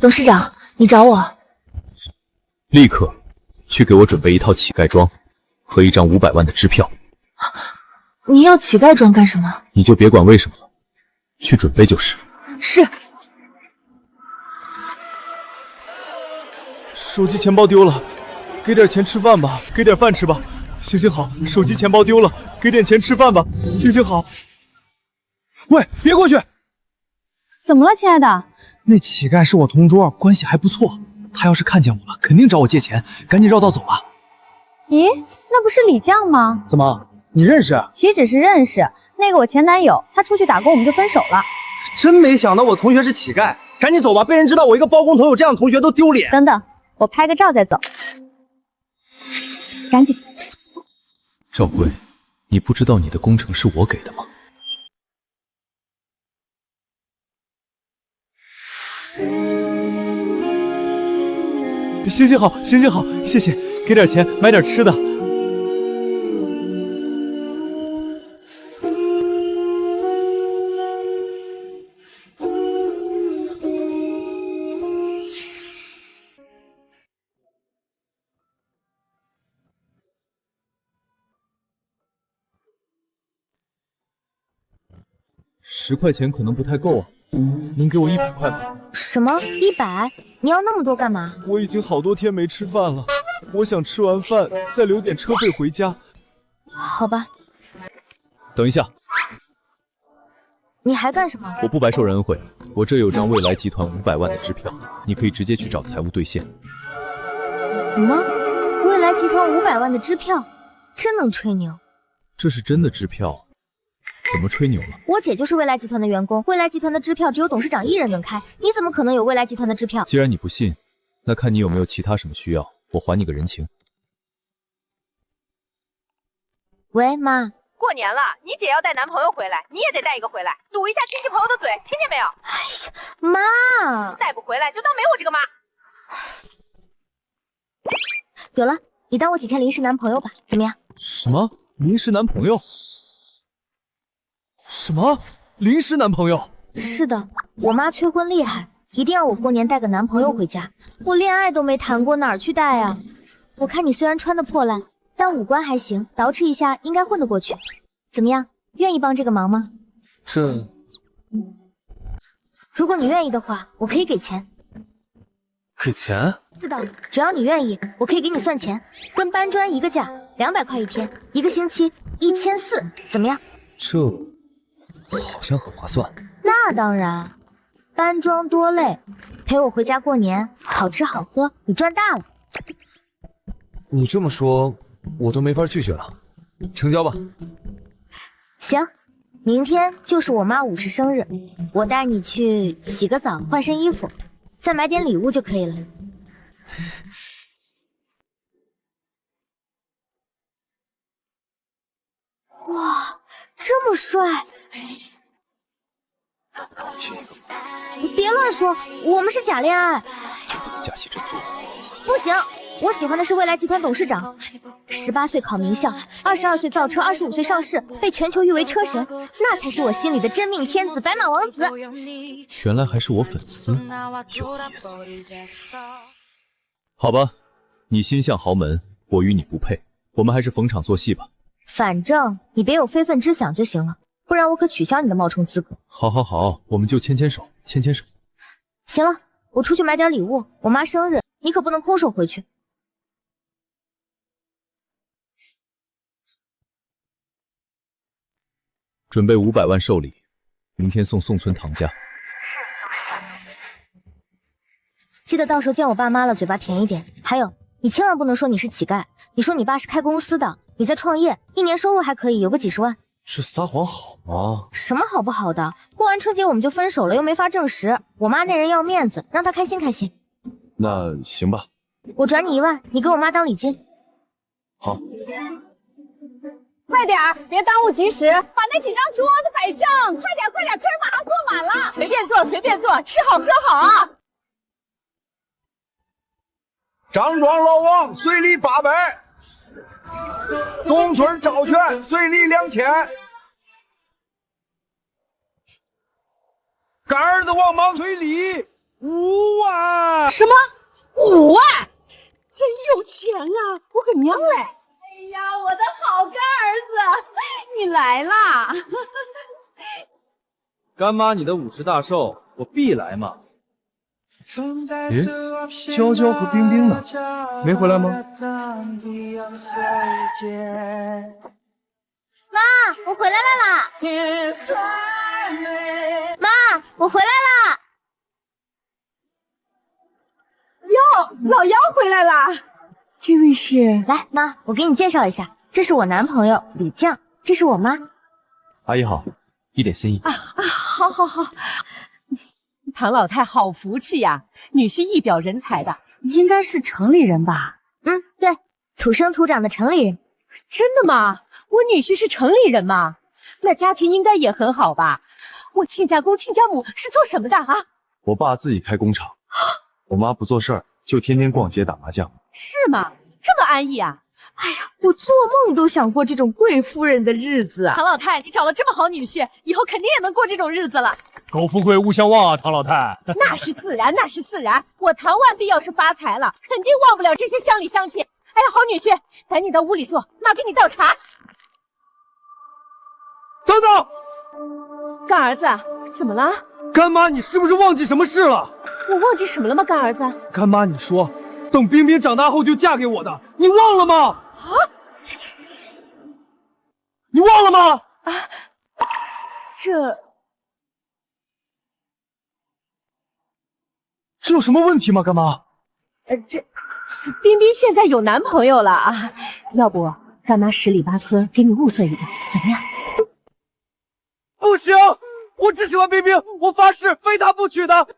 董事长，你找我？立刻去给我准备一套乞丐装和一张500万的支票。你要乞丐装干什么？你就别管为什么了，去准备就是。是。手机钱包丢了，给点钱吃饭吧，给点饭吃吧。行行好，手机钱包丢了，给点钱吃饭吧。行行好。喂，别过去！怎么了，亲爱的？那乞丐是我同桌，关系还不错。他要是看见我了，肯定找我借钱，赶紧绕道走吧。咦，那不是李将吗？怎么，你认识？岂止是认识，那个我前男友，他出去打工我们就分手了。真没想到我同学是乞丐，赶紧走吧，被人知道我一个包工头有这样的同学都丢脸。等等，我拍个照再走。赶紧。赵贵，你不知道你的工程是我给的吗？行行好，行行好，谢谢，给点钱买点吃的。10块钱可能不太够啊，能给我100块吗？什么100？你要那么多干嘛？我已经好多天没吃饭了，我想吃完饭再留点车费回家。好吧。等一下，你还干什么？我不白受人恩惠，我这有张未来集团500万的支票，你可以直接去找财务兑现。什么？未来集团500万的支票，真能吹牛？这是真的支票，怎么吹牛了？我姐就是未来集团的员工，未来集团的支票只有董事长1人能开，你怎么可能有未来集团的支票？既然你不信，那看你有没有其他什么需要，我还你个人情。喂，妈。过年了，你姐要带男朋友回来，你也得带一个回来，堵一下亲戚朋友的嘴，听见没有？哎呀，妈，带不回来就当没我这个妈。有了，你当我几天临时男朋友吧，怎么样？什么？临时男朋友？什么？临时男朋友？是的，我妈催婚厉害，一定要我过年带个男朋友回家。我恋爱都没谈过，哪儿去带啊？我看你虽然穿的破烂，但五官还行，捯饬一下应该混得过去。怎么样，愿意帮这个忙吗？这……如果你愿意的话，我可以给钱。给钱？是的，只要你愿意，我可以给你算钱，跟搬砖一个价，200块一天，1个星期1400，怎么样？这好像很划算。那当然，搬砖多累，陪我回家过年，好吃好喝，你赚大了。你这么说，我都没法拒绝了，成交吧。行，明天就是我妈50生日，我带你去洗个澡，换身衣服，再买点礼物就可以了。哇，这么帅！你别乱说，我们是假恋爱。就不能假戏真做？不行，我喜欢的是未来集团董事长。18岁考名校，22岁造车，25岁上市，被全球誉为车神，那才是我心里的真命天子，白马王子。原来还是我粉丝，有意思。好吧，你心向豪门，我与你不配，我们还是逢场作戏吧。反正你别有非分之想就行了，不然我可取消你的冒充资格。好，好，好，我们就牵牵手，牵牵手。行了，我出去买点礼物，我妈生日，你可不能空手回去。准备500万寿礼，明天送宋村唐家。记得到时候见我爸妈了，嘴巴甜一点。还有，你千万不能说你是乞丐，你说你爸是开公司的，你在创业，一年收入还可以，有个几十万。这撒谎好吗？什么好不好的？过完春节我们就分手了，又没法证实。我妈那人要面子，让她开心开心。那行吧，我转你1万，你给我妈当礼金。好。快点儿，别耽误吉时，把那几张桌子摆正，快点快点，客人马上坐满了。随便坐随便坐，吃好喝好啊。张庄老王随礼800，东村找券，随礼2000。干儿子王莽随礼5万。什么？5万？真有钱啊！我个娘嘞！哎呀，我的好干儿子，你来啦！干妈，你的50大寿，我必来嘛。咦，娇娇和冰冰呢？没回来吗？妈，我回来了啦！妈，我回来啦！哟，老幺回来啦！这位是？来，妈，我给你介绍一下，这是我男朋友李绛，这是我妈。阿姨好，一点心意。好。唐老太好福气呀，女婿一表人才的，应该是城里人吧？嗯，对，土生土长的城里人。真的吗？我女婿是城里人吗？那家庭应该也很好吧？我亲家公亲家母是做什么的啊？我爸自己开工厂，我妈不做事儿，就天天逛街打麻将。是吗？这么安逸啊？哎呀，我做梦都想过这种贵夫人的日子啊！唐老太，你找了这么好女婿，以后肯定也能过这种日子了。苟富贵勿相忘啊，唐老太。那是自然，那是自然。我唐万必要是发财了，肯定忘不了这些乡里乡亲。哎呀，好女婿，赶紧到屋里坐，妈给你倒茶。等等，干儿子，怎么了？干妈，你是不是忘记什么事了？我忘记什么了吗？干儿子，干妈，你说等冰冰长大后就嫁给我的，你忘了吗？啊？你忘了吗？啊，这有什么问题吗？干妈？冰冰现在有男朋友了啊，要不干妈十里八村给你物色一个，怎么样？不行，我只喜欢冰冰，我发誓非她不娶的。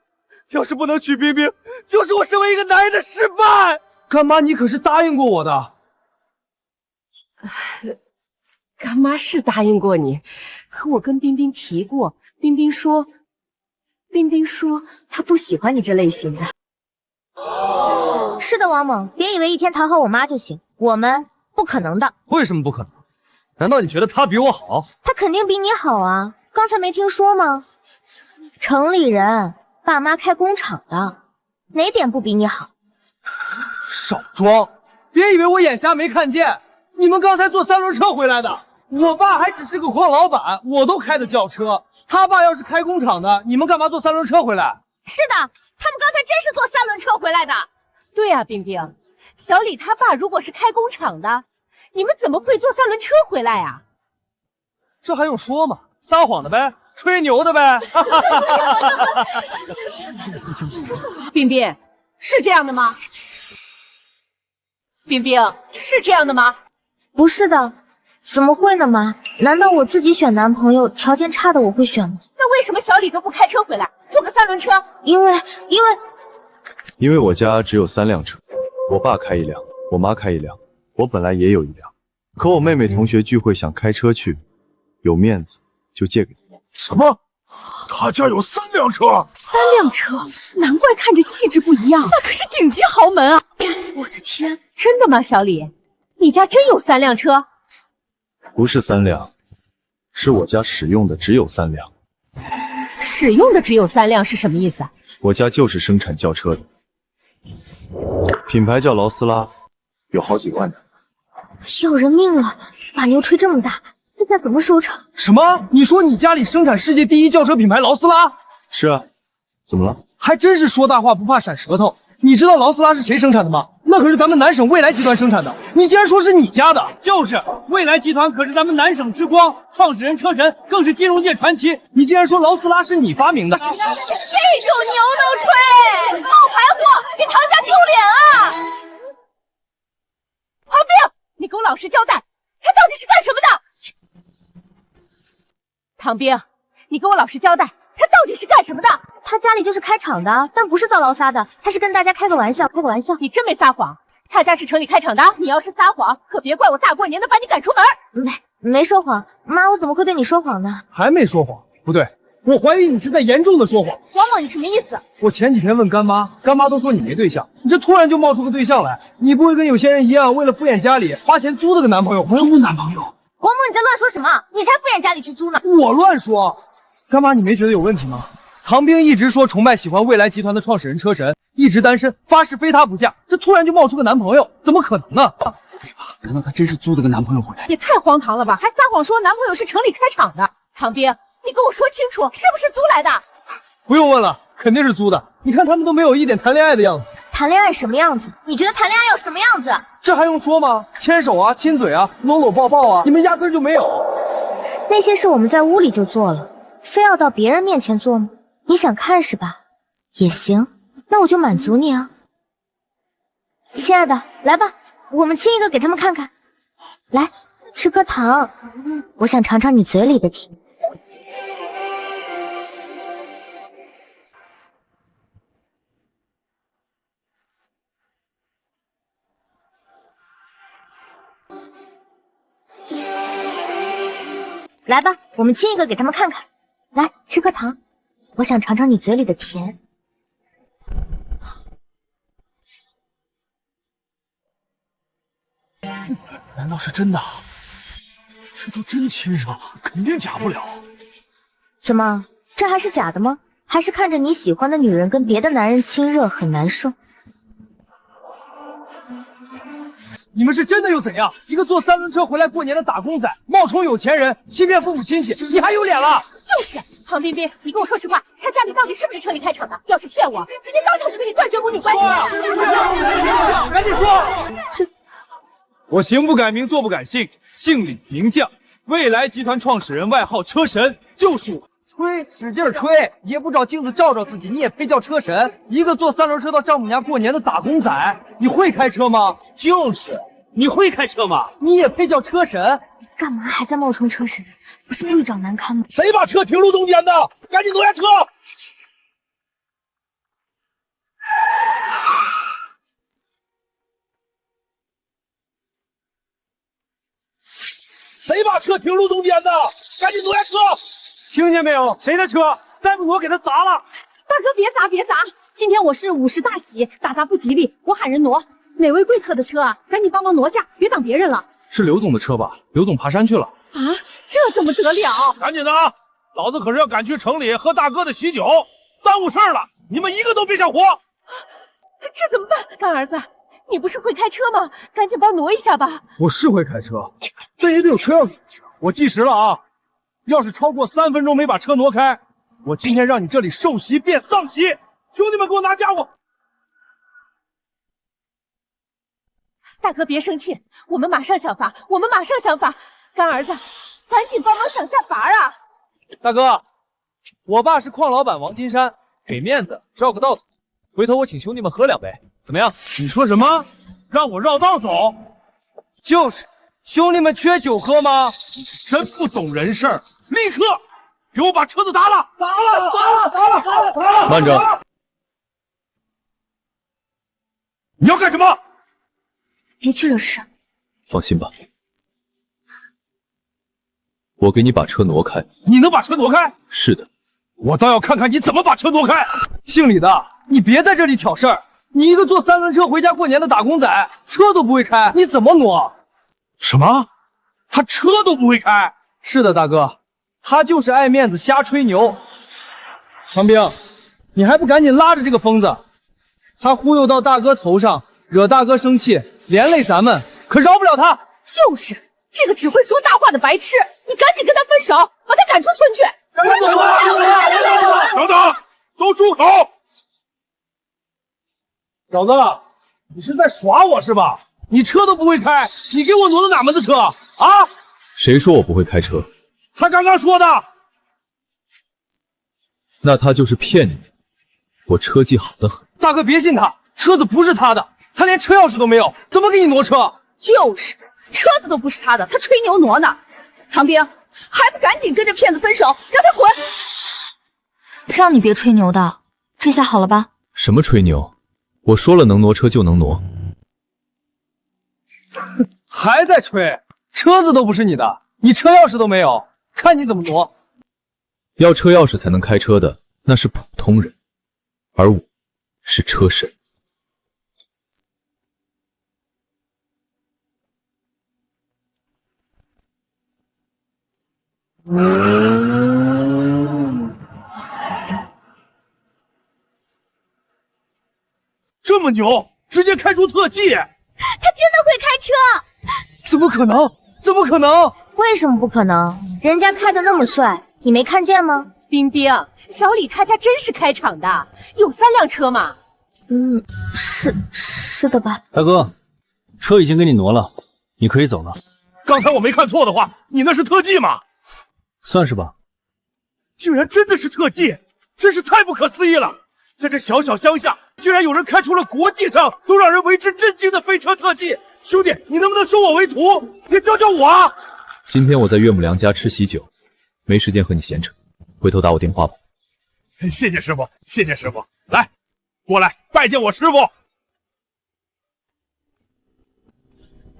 要是不能娶冰冰，就是我身为一个男人的失败。干妈，你可是答应过我的。干妈是答应过你，可我跟冰冰提过，冰冰说她不喜欢你这类型的。是的，王猛，别以为一天讨好我妈就行，我们不可能的。为什么不可能？难道你觉得他比我好？他肯定比你好啊！刚才没听说吗？城里人，爸妈开工厂的，哪点不比你好？少装！别以为我眼瞎没看见，你们刚才坐3轮车回来的。我爸还只是个矿老板，我都开的轿车。他爸要是开工厂的，你们干嘛坐3轮车回来？是的，他们刚才真是坐3轮车回来的。对啊，冰冰，小李他爸如果是开工厂的，你们怎么会坐3轮车回来呀？这还用说吗？撒谎的呗，吹牛的呗。冰冰，是这样的吗？冰冰，是这样的吗？不是的，怎么会呢，妈？难道我自己选男朋友条件差的我会选吗？那为什么小李都不开车回来，坐个3轮车？因为我家只有3辆车，我爸开1辆，我妈开1辆，我本来也有1辆，可我妹妹同学聚会想开车去，有面子就借给她。什么？他家有3辆车？3辆车，难怪看着气质不一样，那可是顶级豪门啊！我的天，真的吗？小李，你家真有3辆车？不是3辆，是我家使用的只有3辆。使用的只有3辆是什么意思啊？我家就是生产轿车的，品牌叫劳斯拉，有好几万的。要人命了！把牛吹这么大，这下怎么收场？什么？你说你家里生产世界第1轿车品牌劳斯拉？是啊，怎么了？还真是说大话不怕闪舌头。你知道劳斯拉是谁生产的吗？那可是咱们南省未来集团生产的。你竟然说是你家的？就是未来集团可是咱们南省之光，创始人车神更是金融界传奇。你竟然说劳斯拉是你发明的？这种牛都吹，冒牌货，给唐家丢脸啊！阿冰，你给我老实交代，他到底是干什么的？唐冰，你给我老实交代，他到底是干什么的？他家里就是开厂的，但不是造劳斯拉的，他是跟大家开个玩笑，开个玩笑。你真没撒谎，他家是城里开厂的，你要是撒谎，可别怪我大过年的把你赶出门。没说谎，妈，我怎么会对你说谎呢？还没说谎，不对，我怀疑你是在严重的说谎。王某，你什么意思？我前几天问干妈，干妈都说你没对象，你这突然就冒出个对象来，你不会跟有些人一样，为了敷衍家里，花钱租了个男朋友？租男朋友？王某，你在乱说什么？你才敷衍家里去租呢！我乱说？干妈，你没觉得有问题吗？唐冰一直说崇拜喜欢未来集团的创始人车神，一直单身，发誓非他不嫁，这突然就冒出个男朋友，怎么可能呢？难道她真是租了个男朋友回来？也太荒唐了吧！还撒谎说男朋友是城里开厂的。唐冰，你跟我说清楚，是不是租来的？不用问了，肯定是租的。你看他们都没有一点谈恋爱的样子。谈恋爱什么样子？你觉得谈恋爱要什么样子？这还用说吗？牵手啊，亲嘴啊，搂搂抱抱啊，你们压根就没有。那些事我们在屋里就做了，非要到别人面前做吗？你想看是吧？也行，那我就满足你啊。亲爱的，来吧，我们亲一个给他们看看。来，吃颗糖，我想尝尝你嘴里的甜。来吧，我们亲一个给他们看看。来，吃颗糖，我想尝尝你嘴里的甜。难道是真的？这都真亲上了，肯定假不了。怎么，这还是假的吗？还是看着你喜欢的女人跟别的男人亲热很难受？你们是真的又怎样？一个坐三轮车回来过年的打工仔，冒充有钱人，欺骗父母亲戚，你还有脸了？就是唐冰冰，你跟我说实话，他家里到底是不是城里开厂的？要是骗我，今天当场就跟你断绝母女关系。赶紧说！这，我行不改名，坐不改姓，姓李名将，未来集团创始人，外号车神，就是我。吹，使劲吹，也不找镜子照照自己，你也配叫车神？一个坐三轮车到丈母娘过年的打工仔，你会开车吗？就是，你会开车吗？你也配叫车神？你干嘛还在冒充车神？不是绿长难堪吗？谁把车停路中间的？赶紧挪下车！谁把车停路中间的？赶紧挪下车！听见没有？谁的车？再不挪，给他砸了！大哥，别砸，别砸！今天我是50大喜，打砸不吉利，我喊人挪。哪位贵客的车啊？赶紧帮忙挪下，别挡别人了。是刘总的车吧？刘总爬山去了。啊，这怎么得了？赶紧的啊！老子可是要赶去城里喝大哥的喜酒，耽误事儿了，你们一个都别想活！这怎么办？干儿子，你不是会开车吗？赶紧帮挪一下吧。我是会开车，但也得有车钥匙。我计时了啊！要是超过3分钟没把车挪开，我今天让你这里受袭变丧袭！兄弟们，给我拿家伙！大哥别生气，我们马上想法，我们马上想法。干儿子，赶紧帮忙想下法啊！大哥，我爸是矿老板王金山，给面子绕个道走，回头我请兄弟们喝2杯，怎么样？你说什么？让我绕道走？就是，兄弟们缺酒喝吗？真不懂人事儿！立刻给我把车子砸了！砸了！砸了！砸了！砸了！砸了！慢着！你要干什么？别去惹事。放心吧，我给你把车挪开。你能把车挪开？是的，我倒要看看你怎么把车挪开！姓李的，你别在这里挑事儿！你一个坐3轮车回家过年的打工仔，车都不会开，你怎么挪？什么？他车都不会开？是的，大哥，他就是爱面子，瞎吹牛。唐兵，你还不赶紧拉着这个疯子？他忽悠到大哥头上，惹大哥生气，连累咱们，可饶不了他。就是这个只会说大话的白痴，你赶紧跟他分手，把他赶出村去！等等，都住口！小子，你是在耍我是吧？你车都不会开，你给我挪的哪门子车啊？谁说我不会开车？他刚刚说的。那他就是骗你的。我车技好得很。大哥别信他，车子不是他的，他连车钥匙都没有，怎么给你挪车？就是车子都不是他的，他吹牛挪呢。唐兵，还不赶紧跟这骗子分手，让他滚！让你别吹牛的，这下好了吧？什么吹牛？我说了能挪车就能挪。还在吹？车子都不是你的，你车钥匙都没有，看你怎么挪！要车钥匙才能开车的那是普通人，而我是车神。这么牛，直接开出特技！他真的会开车？怎么可能？怎么可能？为什么不可能？人家开的那么帅，你没看见吗？冰冰，小李他家真是开厂的，有3辆车嘛。是的吧？大哥，车已经给你挪了，你可以走了。刚才我没看错的话，你那是特技吗？算是吧。居然真的是特技，真是太不可思议了！在这小小乡下，竟然有人开出了国际上都让人为之震惊的飞车特技！兄弟，你能不能收我为徒？也教教我啊！今天我在岳母娘家吃喜酒，没时间和你闲扯，回头打我电话吧。谢谢师傅，谢谢师傅。来，过来拜见我师傅。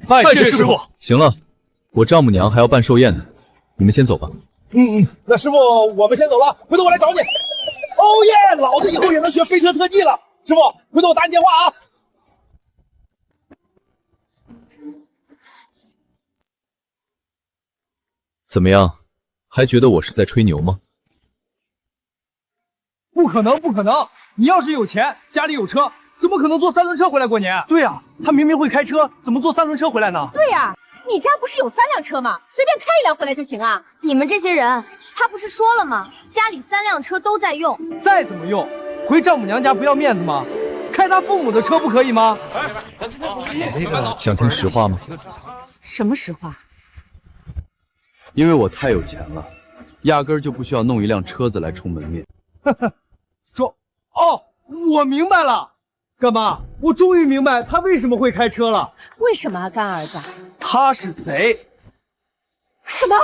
拜见师傅。行了，我丈母娘还要办寿宴呢，你们先走吧。那师傅，我们先走了，回头我来找你。哦耶，老子以后也能学飞车特技了。师傅，回头我打你电话啊。怎么样，还觉得我是在吹牛吗？不可能，不可能！你要是有钱，家里有车，怎么可能坐3轮车回来过年？对呀，他明明会开车，怎么坐3轮车回来呢？对呀，你家不是有3辆车吗？随便开1辆回来就行啊。你们这些人，他不是说了吗？家里3辆车都在用，再怎么用，回丈母娘家不要面子吗？开他父母的车不可以吗？想听实话吗？什么实话？因为我太有钱了，压根儿就不需要弄一辆车子来充门面。我明白了，干妈，我终于明白他为什么会开车了。为什么啊，干儿子？他是贼。什么？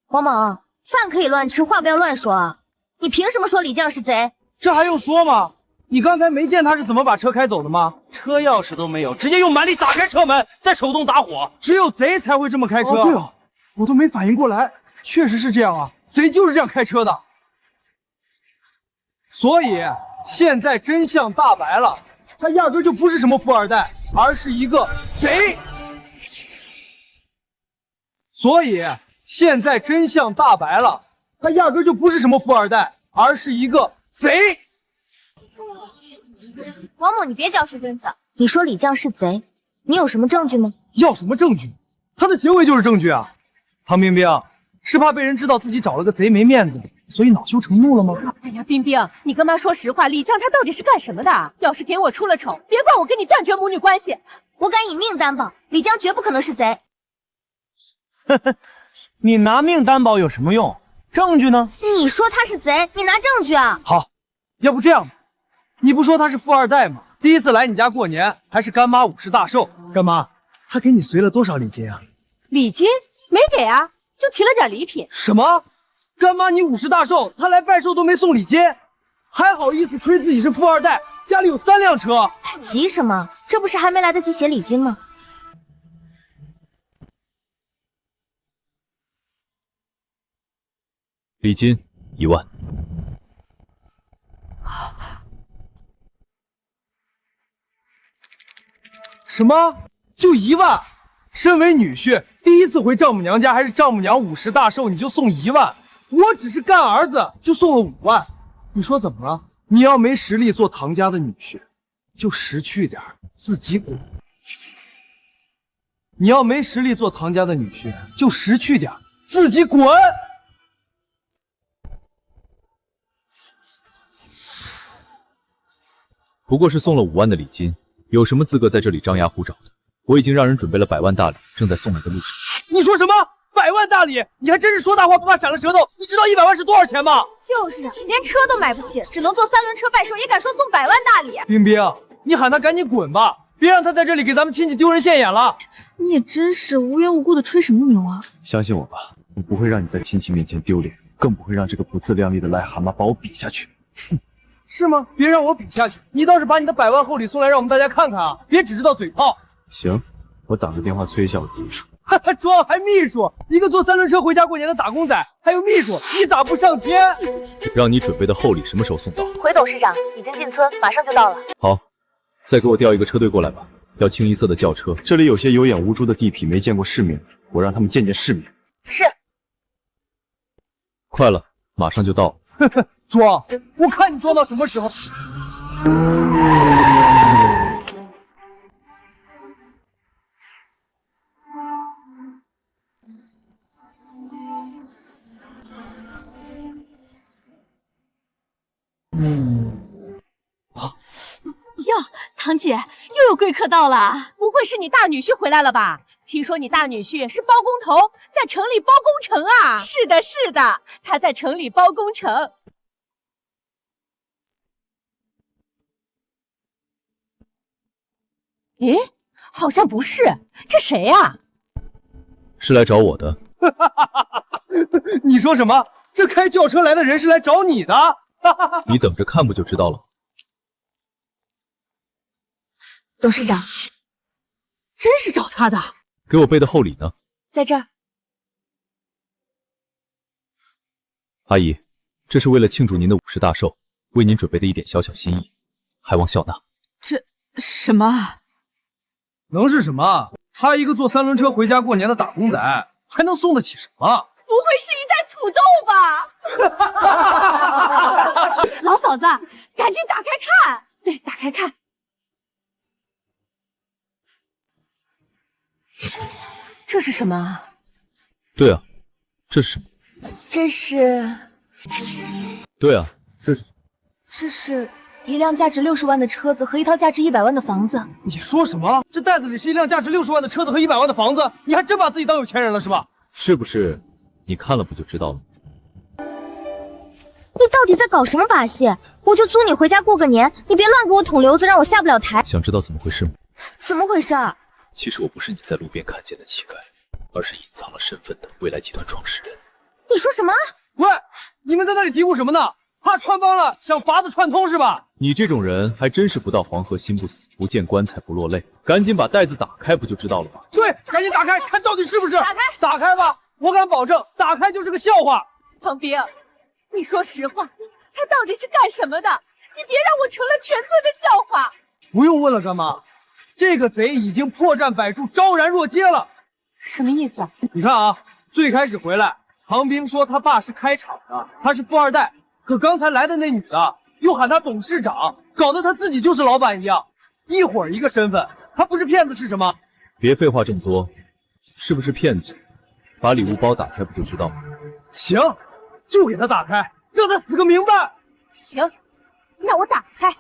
王猛，饭可以乱吃，话不要乱说啊！你凭什么说李将是贼？这还用说吗？你刚才没见他是怎么把车开走的吗？车钥匙都没有，直接用蛮力打开车门，再手动打火。只有贼才会这么开车。对哦，我都没反应过来，确实是这样啊，贼就是这样开车的。所以现在真相大白了，他压根就不是什么富二代，而是一个贼。所以现在真相大白了，他压根就不是什么富二代，而是一个贼。王某，你别嚼舌根子。你说李将是贼，你有什么证据吗？要什么证据？他的行为就是证据啊！唐冰冰是怕被人知道自己找了个贼没面子，所以恼羞成怒了吗？哎呀，冰冰，你跟妈说实话，李将他到底是干什么的？要是给我出了丑，别怪我跟你断绝母女关系。我敢以命担保，李将绝不可能是贼。你拿命担保有什么用？证据呢？你说他是贼，你拿证据啊！好，要不这样吧，你不说他是富二代吗？第一次来你家过年，还是干妈50大寿。干妈，他给你随了多少礼金啊？礼金没给啊，就提了点礼品。什么？干妈，你50大寿，他来拜寿都没送礼金，还好意思吹自己是富二代，家里有3辆车。急什么？这不是还没来得及写礼金吗？礼金1万。什么？就1万？身为女婿，第一次回丈母娘家，还是丈母娘50大寿，你就送1万？我只是干儿子，就送了5万。你说怎么了？你要没实力做唐家的女婿，就识趣点，自己滚。你要没实力做唐家的女婿，就识趣点，自己滚。不过是送了5万的礼金，有什么资格在这里张牙舞爪的？我已经让人准备了100万大礼，正在送来的路上。你说什么？100万大礼？你还真是说大话不怕闪了舌头！你知道100万是多少钱吗？就是，连车都买不起，只能坐3轮车拜寿，也敢说送100万大礼？冰冰，你喊他赶紧滚吧，别让他在这里给咱们亲戚丢人现眼了。你也真是无缘无故的吹什么牛啊！相信我吧，我不会让你在亲戚面前丢脸，更不会让这个不自量力的癞蛤蟆把我比下去。是吗？别让我比下去，你倒是把你的100万厚礼送来，让我们大家看看啊！别只知道嘴炮。行，我打个电话催一下我的秘书。哈哈，装还秘书？一个坐3轮车回家过年的打工仔，还有秘书，你咋不上天？让你准备的厚礼什么时候送到？回董事长，已经进村，马上就到了。好，再给我调一个车队过来吧，要清一色的轿车。这里有些有眼无珠的地痞没见过世面，我让他们见见世面。是。快了，马上就到。呵呵，装，我看你装到什么时候？哟，堂姐，又有贵客到了，不会是你大女婿回来了吧？听说你大女婿是包工头，在城里包工程啊？是的，是的，他在城里包工程。诶，好像不是，这谁呀？是来找我的。你说什么？这开轿车来的人是来找你的？你等着看不就知道了。董事长，真是找他的。给我备的厚礼呢？在这儿。阿姨，这是为了庆祝您的50大寿，为您准备的一点小小心意，还望笑纳。这什么？能是什么？他一个坐3轮车回家过年的打工仔，还能送得起什么？不会是一袋土豆吧？老嫂子，赶紧打开看！对，打开看。这是什么？对啊，这是什么？这是对啊，这是一辆价值60万的车子和一套价值100万的房子。你说什么？这袋子里是一辆价值60万的车子和100万的房子？你还真把自己当有钱人了是吧？是不是？你看了不就知道了？你到底在搞什么把戏？我就租你回家过个年，你别乱给我捅娄子，让我下不了台。想知道怎么回事吗？怎么回事？其实我不是你在路边看见的乞丐，而是隐藏了身份的未来集团创始人。你说什么？喂，你们在那里嘀咕什么呢？怕穿帮了，想法子串通是吧？你这种人还真是不到黄河心不死，不见棺材不落泪。赶紧把袋子打开，不就知道了吗？对，赶紧打开，看到底是不是？打开，打开吧！我敢保证，打开就是个笑话。庞冰，你说实话，他到底是干什么的？你别让我成了全村的笑话。不用问了，干妈，这个贼已经破绽百出，昭然若揭了。什么意思啊？你看啊，最开始回来，庞冰说他爸是开厂的，他是富二代。可刚才来的那女的又喊他董事长，搞得他自己就是老板一样，一会儿一个身份，他不是骗子是什么？别废话这么多，是不是骗子？把礼物包打开不就知道吗？行，就给他打开，让他死个明白。行，那我打开。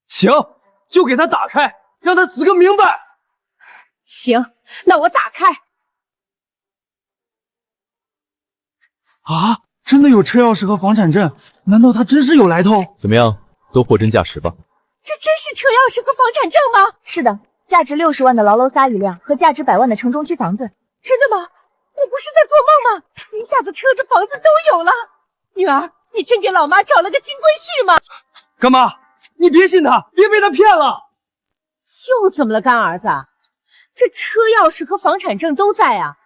行，就给他打开，让他死个明白。行，那我打开。啊，真的有车钥匙和房产证？难道他真是有来头？怎么样，都货真价实吧？这真是车钥匙和房产证吗？是的，价值60万的劳楼撒一辆和价值100万的城中区房子。真的吗？我不是在做梦吗？一下子车子房子都有了。女儿，你真给老妈找了个金龟婿吗？干妈，你别信他，别被他骗了。又怎么了，干儿子？这车钥匙和房产证都在啊，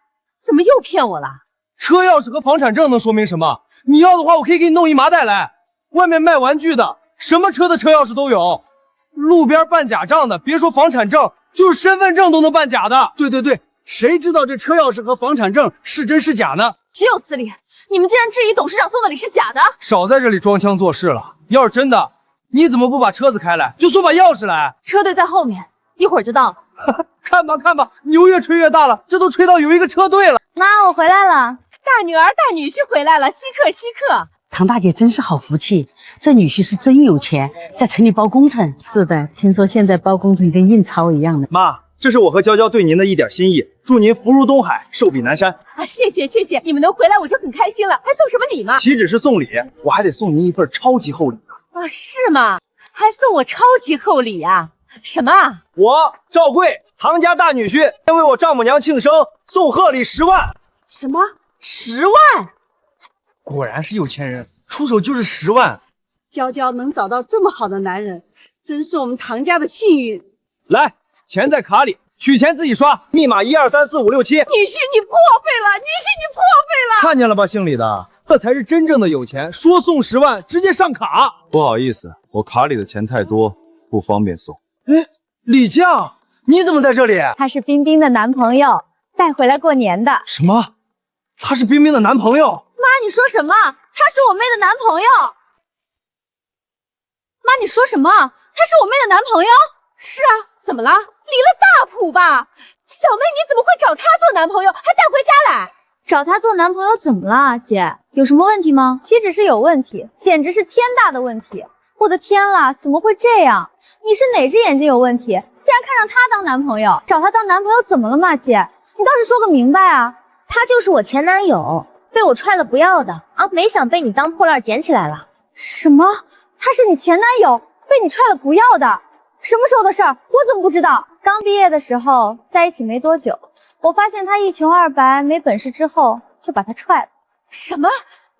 怎么又骗我了？车钥匙和房产证能说明什么？你要的话，我可以给你弄一麻袋来。外面卖玩具的，什么车的车钥匙都有。路边办假账的，别说房产证，就是身份证都能办假的。对对对，谁知道这车钥匙和房产证是真是假呢？岂有此理！你们竟然质疑董事长送的礼是假的！少在这里装腔作势了。要是真的，你怎么不把车子开来，就送把钥匙来？车队在后面，一会儿就到了。看吧看吧，牛越吹越大了，这都吹到有一个车队了。妈，我回来了。大女儿、大女婿回来了，稀客稀客。唐大姐真是好福气，这女婿是真有钱，在城里包工程。是的，听说现在包工程跟印钞一样的。妈，这是我和娇娇对您的一点心意，祝您福如东海，寿比南山。啊，谢谢谢谢，你们能回来我就很开心了。还送什么礼吗？岂止是送礼，我还得送您一份超级厚礼呢。啊，是吗？还送我超级厚礼啊？什么啊？我赵贵，唐家大女婿，为我丈母娘庆生，送贺礼10万。什么？10万？果然是有钱人，出手就是10万。娇娇能找到这么好的男人，真是我们唐家的幸运。来，钱在卡里，取钱自己刷，密码123456女7。婿你破费了，女婿你破费了。看见了吧，姓李的，这才是真正的有钱，说送10万直接上卡。不好意思，我卡里的钱太多，不方便送。哎，李酱，你怎么在这里？他是冰冰的男朋友，带回来过年的。什么？他是冰冰的男朋友？妈，你说什么？他是我妹的男朋友。妈，你说什么？他是我妹的男朋友？是啊，怎么了？离了大谱吧？小妹你怎么会找他做男朋友，还带回家来？找他做男朋友怎么了？姐，有什么问题吗？岂止是有问题，简直是天大的问题！我的天啦，怎么会这样？你是哪只眼睛有问题？竟然看上他当男朋友？找他当男朋友怎么了嘛？姐，你倒是说个明白啊！他就是我前男友，被我踹了不要的啊，没想被你当破烂捡起来了。什么？他是你前男友，被你踹了不要的？什么时候的事儿？我怎么不知道？刚毕业的时候在一起没多久，我发现他一穷二白没本事之后，就把他踹了。什么？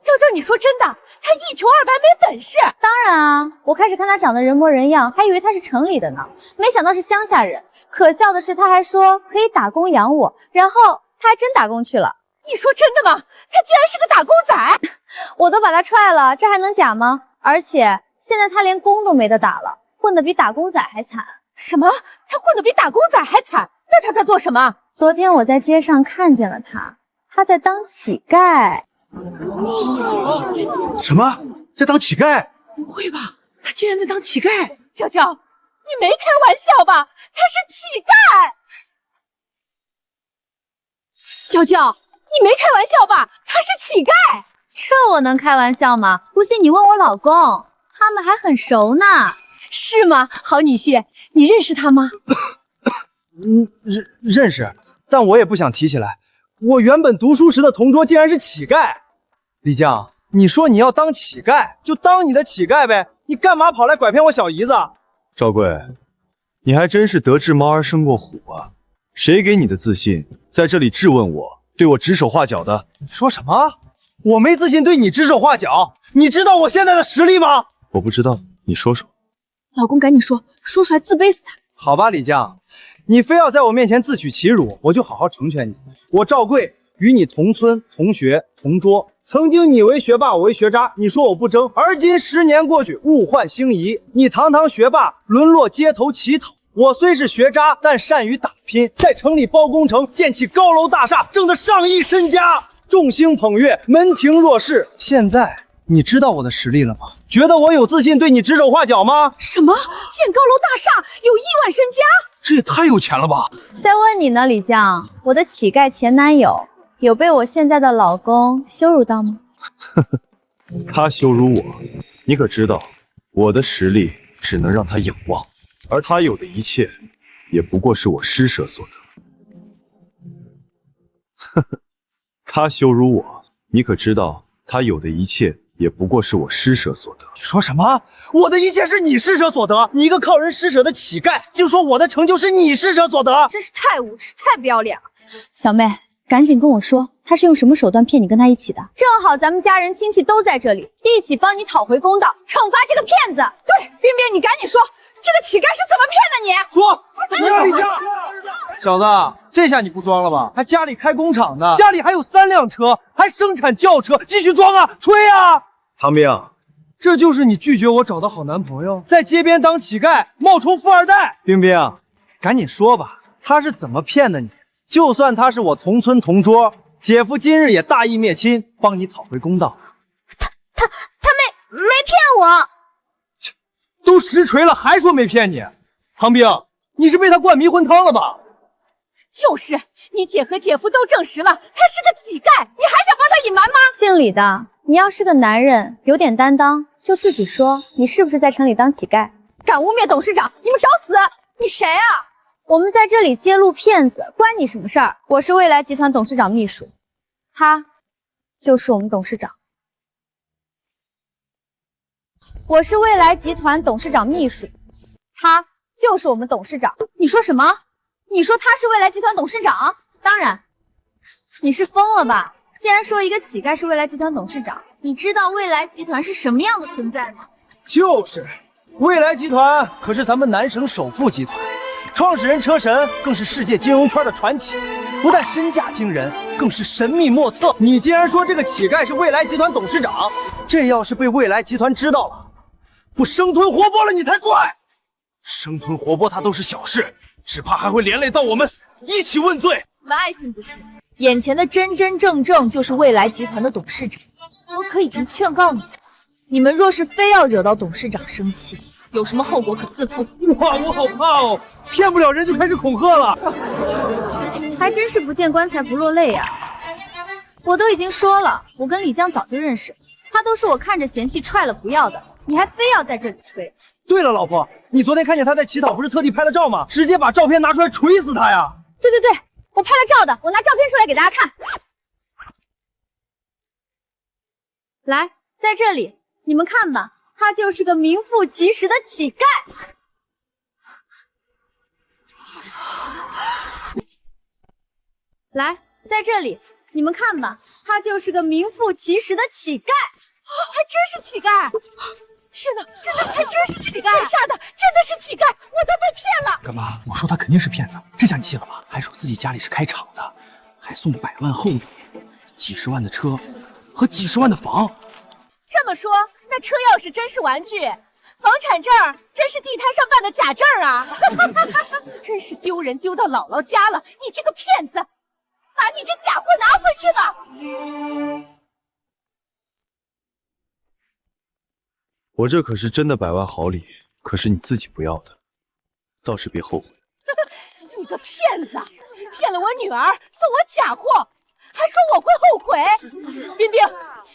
娇娇，你说真的？他一穷二白没本事？当然啊，我开始看他长得人模人样，还以为他是城里的呢，没想到是乡下人。可笑的是，他还说可以打工养我，然后他还真打工去了。你说真的吗？他竟然是个打工仔！我都把他踹了，这还能假吗？而且现在他连工都没得打了，混得比打工仔还惨。什么？他混得比打工仔还惨？那他在做什么？昨天我在街上看见了他，他在当乞丐。什么？在当乞丐？不会吧？他竟然在当乞丐！娇娇，你没开玩笑吧？他是乞丐！娇娇，你没开玩笑吧？他是乞丐！这我能开玩笑吗？不信你问我老公，他们还很熟呢。是吗？好女婿，你认识他吗？认识，但我也不想提起来。我原本读书时的同桌竟然是乞丐。李江，你说你要当乞丐，就当你的乞丐呗，你干嘛跑来拐骗我小姨子？赵贵，你还真是得志猫而胜过虎啊！谁给你的自信，在这里质问我，对我指手画脚的？你说什么？我没自信对你指手画脚，你知道我现在的实力吗？我不知道，你说说。老公赶紧说，说出来自卑死他。好吧，李江，你非要在我面前自取其辱，我就好好成全你。我赵贵与你同村同学同桌，曾经你为学霸，我为学渣，你说我不争。而今10年过去，物换星移，你堂堂学霸沦落街头乞讨，我虽是学渣，但善于打拼，在城里包工程，建起高楼大厦，挣得上亿身家，众星捧月，门庭若市。现在你知道我的实力了吗？觉得我有自信对你指手画脚吗？什么？建高楼大厦，有亿万身家？这也太有钱了吧！再问你呢，李酱，我的乞丐前男友有被我现在的老公羞辱到吗？他羞辱我，你可知道，我的实力只能让他仰望，而他有的一切，也不过是我施舍所得。呵呵，他羞辱我，你可知道，他有的一切也不过是我施舍所得。你说什么？我的一切是你施舍所得？你一个靠人施舍的乞丐，就说我的成就是你施舍所得？真是太无耻，太不要脸了！小妹，赶紧跟我说，他是用什么手段骗你跟他一起的？正好咱们家人亲戚都在这里，一起帮你讨回公道，惩罚这个骗子。对，冰冰，你赶紧说，这个乞丐是怎么骗的你？说，不要李家。小子，这下你不装了吧？还家里开工厂呢，家里还有3辆车，还生产轿车，继续装啊，吹啊！唐兵，这就是你拒绝我找的好男朋友，在街边当乞丐，冒充富二代。冰冰，赶紧说吧，他是怎么骗的你？就算他是我同村同桌，姐夫今日也大义灭亲，帮你讨回公道。他没骗我，都实锤了，还说没骗你？唐兵，你是被他灌迷魂汤了吧？就是，你姐和姐夫都证实了，他是个乞丐，你还想帮他隐瞒吗？姓李的，你要是个男人，有点担当，就自己说，你是不是在城里当乞丐？敢污蔑董事长，你们找死！你谁啊？我们在这里揭露骗子，关你什么事儿？我是未来集团董事长秘书，他就是我们董事长。我是未来集团董事长秘书，他就是我们董事长。你说什么？你说他是未来集团董事长？当然，你是疯了吧？竟然说一个乞丐是未来集团董事长，你知道未来集团是什么样的存在吗？就是，未来集团可是咱们南省首富集团，创始人车神更是世界金融圈的传奇，不但身价惊人，更是神秘莫测。你竟然说这个乞丐是未来集团董事长，这要是被未来集团知道了，不生吞活剥了你才怪！生吞活剥他都是小事，只怕还会连累到我们，一起问罪。你们爱信不信？眼前的真真正正就是未来集团的董事长，我可已经劝告你们，你们若是非要惹到董事长生气，有什么后果可自负。哇，我好怕哦，骗不了人就开始恐吓了。还真是不见棺材不落泪啊！我都已经说了，我跟李江早就认识，他都是我看着嫌弃踹了不要的，你还非要在这里吹。对了，老婆，你昨天看见他在乞讨，不是特地拍了照吗？直接把照片拿出来锤死他呀！对对对，我拍了照的，我拿照片出来给大家看。来，在这里，你们看吧，他就是个名副其实的乞丐。来，在这里，你们看吧，他就是个名副其实的乞丐。还真是乞丐！天哪，真的还真是乞丐！天杀的，真的是乞丐！我都被骗了！干妈，我说他肯定是骗子，这下你信了吧？还说自己家里是开厂的，还送100万厚礼，几十万的车和几十万的房。这么说，那车钥匙真是玩具，房产证真是地摊上办的假证啊！真是丢人丢到姥姥家了！你这个骗子，把你这假货拿回去吧！我这可是真的100万好礼，可是你自己不要的，倒是别后悔。你个骗子，骗了我女儿，送我假货，还说我会后悔。冰冰，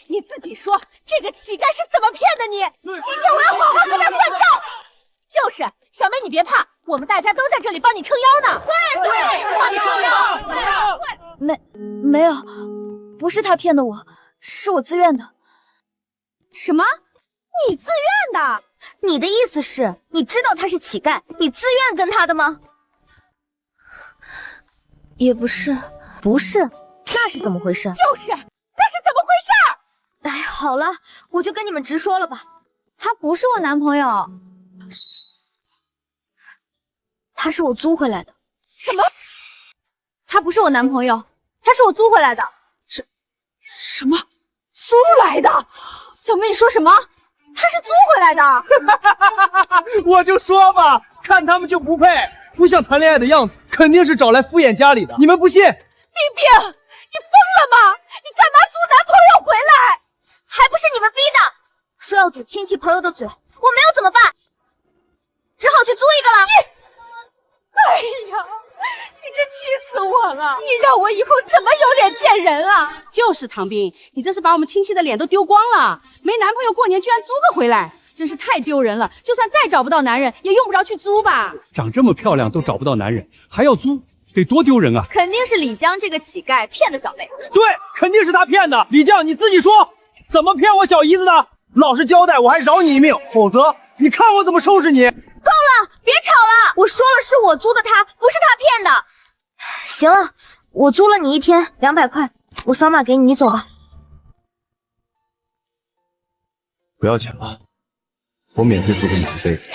你自己说这个乞丐是怎么骗的你？今天我要好好跟他算账。就是，小梅你别怕，我们大家都在这里帮你撑腰呢。对，帮你撑腰。没有，不是他骗的我，是我自愿的。什么？你自愿的？你的意思是，你知道他是乞丐，你自愿跟他的吗？也不是，不是，那是怎么回事？就是，那是怎么回事？哎，好了，我就跟你们直说了吧，他不是我男朋友，他是我租回来的。什么？他不是我男朋友，他是我租回来的。什么？租来的？小妹，你说什么？他是租回来的。我就说吧，看他们就不配，不像谈恋爱的样子，肯定是找来敷衍家里的。你们不信？冰冰，你疯了吗？你干嘛租男朋友回来？还不是你们逼的！说要堵亲戚朋友的嘴，我没有怎么办？只好去租一个了。哎呀，你真气死我了！你让我以后怎么有脸见人啊？就是唐冰，你这是把我们亲戚的脸都丢光了。没男朋友过年居然租个回来，真是太丢人了。就算再找不到男人，也用不着去租吧？长这么漂亮都找不到男人，还要租，得多丢人啊！肯定是李江这个乞丐骗的小妹。对，肯定是他骗的。李将，你自己说，怎么骗我小姨子的？老实交代，我还饶你一命，否则你看我怎么收拾你！够了，别吵了！我说了，是我租的他，不是他骗的。行了，我租了你1天200块，我扫码给你，你走吧。不要钱了，我免费租给你1辈子。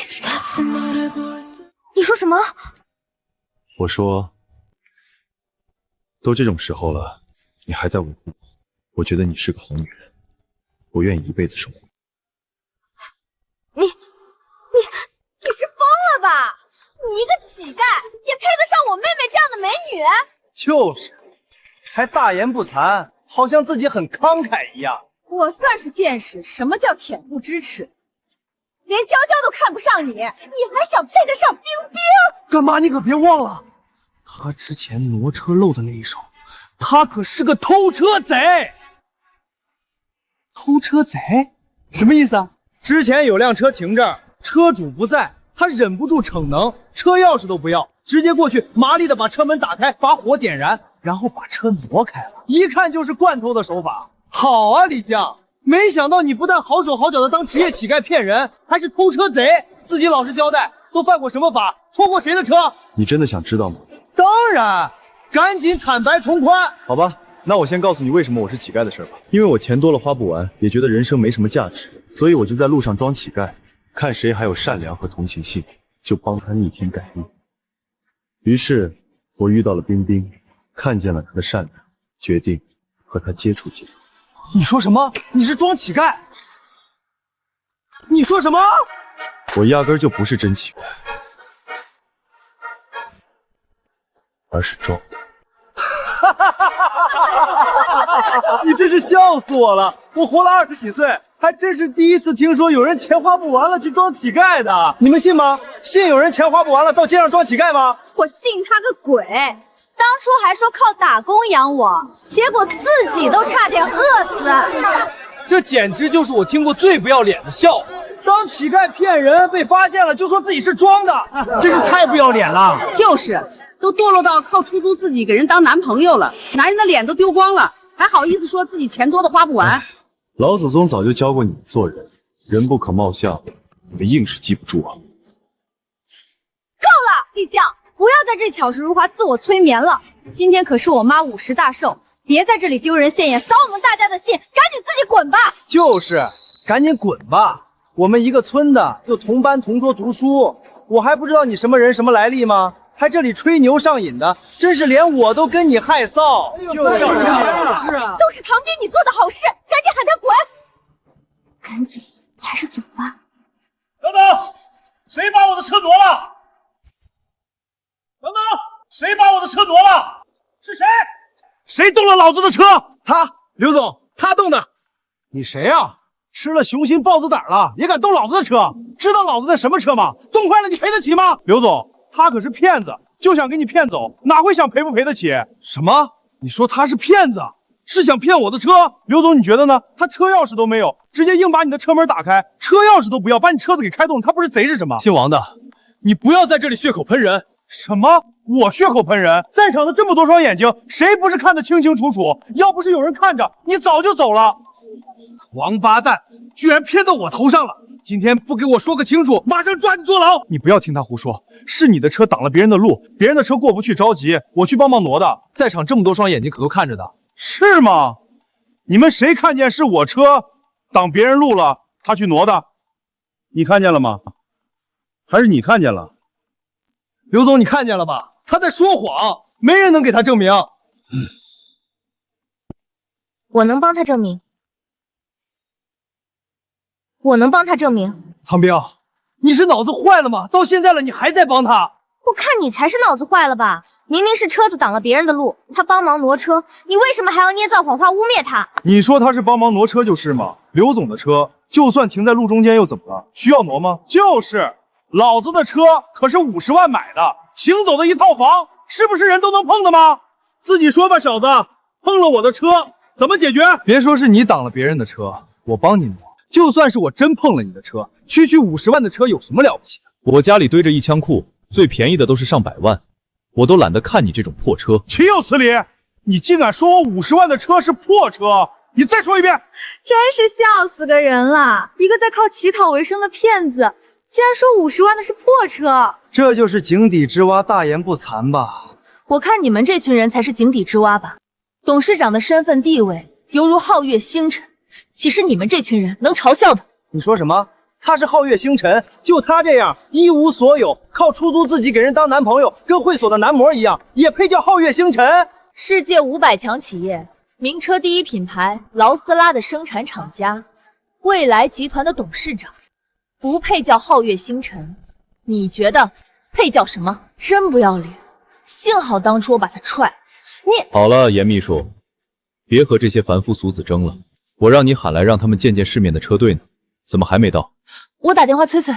你说什么？我说，都这种时候了，你还在维护我，我觉得你是个好女人，我愿意一辈子守护你。你是疯了吧？你一个乞丐也配得上我妹妹这样的美女？就是，还大言不惭，好像自己很慷慨一样。我算是见识什么叫恬不知耻，连娇娇都看不上你，你还想配得上冰冰？干妈，你可别忘了，他之前挪车漏的那一手，他可是个偷车贼。偷车贼？什么意思啊？之前有辆车停这儿，车主不在，他忍不住逞能，车钥匙都不要，直接过去麻利的把车门打开，把火点燃，然后把车挪开了，一看就是惯偷的手法。好啊，李江，没想到你不但好手好脚的当职业乞丐骗人，还是偷车贼。自己老实交代，都犯过什么法，偷过谁的车？你真的想知道吗？当然，赶紧坦白从宽。好吧，那我先告诉你为什么我是乞丐的事吧。因为我钱多了花不完，也觉得人生没什么价值，所以我就在路上装乞丐，看谁还有善良和同情心，就帮他逆天改命。于是，我遇到了冰冰，看见了她的善良，决定和她接触接触。你说什么？你是装乞丐？你说什么？我压根就不是真乞丐，而是装。你真是笑死我了！我活了20几岁，还真是第一次听说有人钱花不完了去装乞丐的。你们信吗？信有人钱花不完了到街上装乞丐吗？我信他个鬼！当初还说靠打工养我，结果自己都差点饿死。这简直就是我听过最不要脸的笑话。当乞丐骗人被发现了，就说自己是装的，真是太不要脸了。就是，都堕落到靠出租自己给人当男朋友了，男人的脸都丢光了，还好意思说自己钱多的花不完。老祖宗早就教过你们做人，人不可貌相，你们硬是记不住啊。够了，丽酱，不要在这巧舌如滑自我催眠了。今天可是我妈50大寿，别在这里丢人现眼，扫我们大家的兴，赶紧自己滚吧。就是，赶紧滚吧。我们一个村的，又同班同桌读书，我还不知道你什么人什么来历吗？还这里吹牛上瘾的，真是连我都跟你害臊。是啊，都是唐斌你做的好事，赶紧喊他滚！赶紧，你还是走吧。等等，谁把我的车挪了？等等，谁把我的车挪了？是谁？谁动了老子的车？他，刘总，他动的。你谁呀？吃了雄心豹子胆了，也敢动老子的车？知道老子那什么车吗？动坏了你赔得起吗？刘总，他可是骗子，就想给你骗走，哪会想赔不赔得起？什么？你说他是骗子，是想骗我的车？刘总，你觉得呢？他车钥匙都没有，直接硬把你的车门打开，车钥匙都不要，把你车子给开动了，他不是贼是什么？姓王的，你不要在这里血口喷人。什么？我血口喷人？在场的这么多双眼睛，谁不是看得清清楚楚？要不是有人看着，你早就走了。王八蛋，居然骗到我头上了！今天不给我说个清楚，马上抓你坐牢！你不要听他胡说，是你的车挡了别人的路，别人的车过不去着急，我去帮忙挪的。在场这么多双眼睛可都看着的，是吗？你们谁看见是我车挡别人路了，他去挪的？你看见了吗？还是你看见了？刘总，你看见了吧？他在说谎，没人能给他证明。我能帮他证明。我能帮他证明。唐彪，你是脑子坏了吗？到现在了，你还在帮他？我看你才是脑子坏了吧！明明是车子挡了别人的路，他帮忙挪车，你为什么还要捏造谎话污蔑他？你说他是帮忙挪车就是吗？刘总的车就算停在路中间又怎么了？需要挪吗？就是，老子的车可是50万买的，行走的一套房，是不是人都能碰的吗？自己说吧，小子，碰了我的车怎么解决？别说是你挡了别人的车，我帮你挪。就算是我真碰了你的车，区区50万的车有什么了不起的？我家里堆着一枪库，最便宜的都是上百万，我都懒得看你这种破车。岂有此理！你竟敢说我50万的车是破车！你再说一遍！真是笑死个人了！一个在靠乞讨为生的骗子，竟然说50万的是破车！这就是井底之蛙大言不惭吧？我看你们这群人才是井底之蛙吧。董事长的身份地位犹如皓月星辰，岂是你们这群人能嘲笑的？你说什么？他是皓月星辰，就他这样一无所有，靠出租自己给人当男朋友，跟会所的男模一样，也配叫皓月星辰？世界500强企业，名车第一品牌劳斯拉的生产厂家，蔚来集团的董事长，不配叫皓月星辰，你觉得配叫什么？真不要脸！幸好当初我把他踹了。你好了，严秘书，别和这些凡夫俗子争了。我让你喊来让他们见见世面的车队呢，怎么还没到？我打电话催催。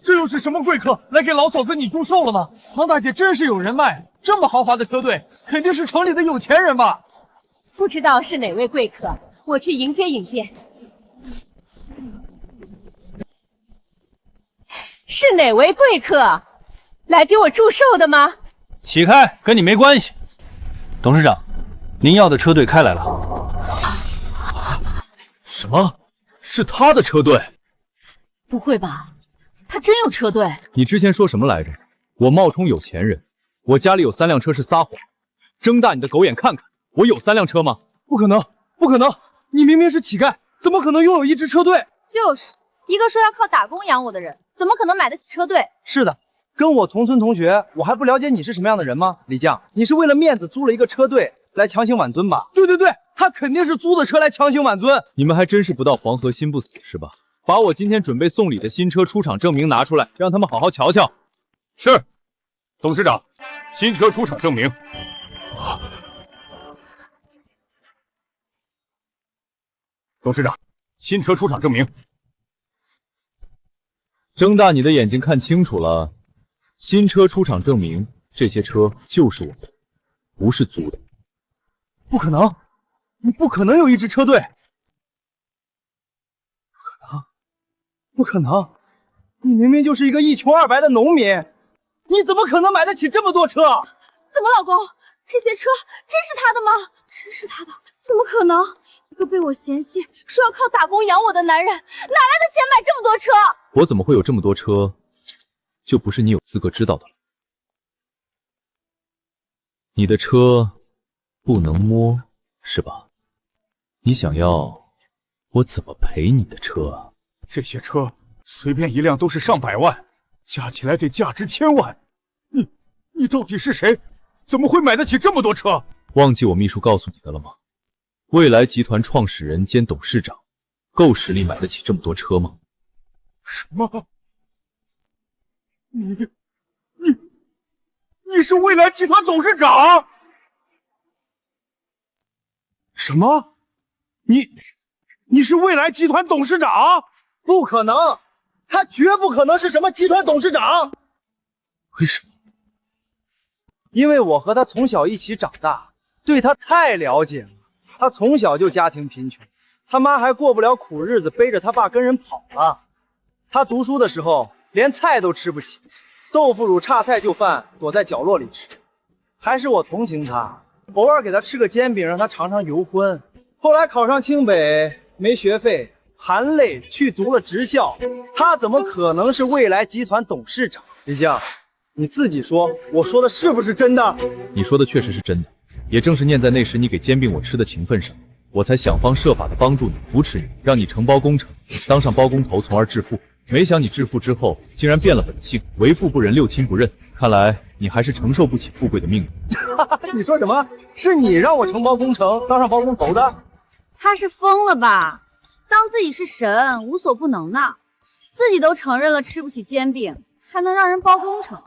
这又是什么贵客来给老嫂子你祝寿了吗？唐大姐真是有人脉，这么豪华的车队，肯定是城里的有钱人吧？不知道是哪位贵客，我去迎接迎接。是哪位贵客来给我祝寿的吗？起开，跟你没关系。董事长，您要的车队开来了。什么？是他的车队？不会吧？他真有车队。你之前说什么来着？我冒充有钱人，我家里有3辆车是撒谎。睁大你的狗眼看看，我有3辆车吗？不可能，不可能！你明明是乞丐，怎么可能拥有一支车队？就是一个说要靠打工养我的人，怎么可能买得起车队？是的，跟我同村同学，我还不了解你是什么样的人吗？李将，你是为了面子租了一个车队来强行挽尊吧？对对对，他肯定是租的车来强行挽尊。你们还真是不到黄河心不死是吧？把我今天准备送礼的新车出厂证明拿出来，让他们好好瞧瞧。是，董事长，新车出厂证明。董事长，新车出厂证明。睁大你的眼睛看清楚了，新车出厂证明，这些车就是我的，不是租的。不可能，你不可能有一支车队。不可能，你明明就是一个一穷二白的农民，你怎么可能买得起这么多车？怎么，老公，这些车真是他的吗？真是他的？怎么可能？一个被我嫌弃说要靠打工养我的男人，哪来的钱买这么多车？我怎么会有这么多车，就不是你有资格知道的了。你的车不能摸，是吧？你想要我怎么赔你的车啊？这些车随便一辆都是上百万，加起来得价值1000万。你到底是谁？怎么会买得起这么多车？忘记我秘书告诉你的了吗？未来集团创始人兼董事长，够实力买得起这么多车吗？什么？你是未来集团董事长？什么？你是未来集团董事长？不可能，他绝不可能是什么集团董事长。为什么？因为我和他从小一起长大，对他太了解了。他从小就家庭贫穷，他妈还过不了苦日子，背着他爸跟人跑了。他读书的时候连菜都吃不起，豆腐乳差菜就饭，躲在角落里吃。还是我同情他，偶尔给他吃个煎饼，让他尝尝油荤。后来考上清北，没学费，含泪去读了职校。他怎么可能是未来集团董事长？李将，你自己说，我说的是不是真的？你说的确实是真的，也正是念在那时你给煎饼我吃的情分上，我才想方设法的帮助你，扶持你，让你承包工程，当上包工头，从而致富。没想你致富之后，竟然变了本性，为富不仁，六亲不认。看来你还是承受不起富贵的命运。你说什么？是你让我承包工程，当上包工头的？他是疯了吧？当自己是神，无所不能呢？自己都承认了吃不起煎饼，还能让人包工程？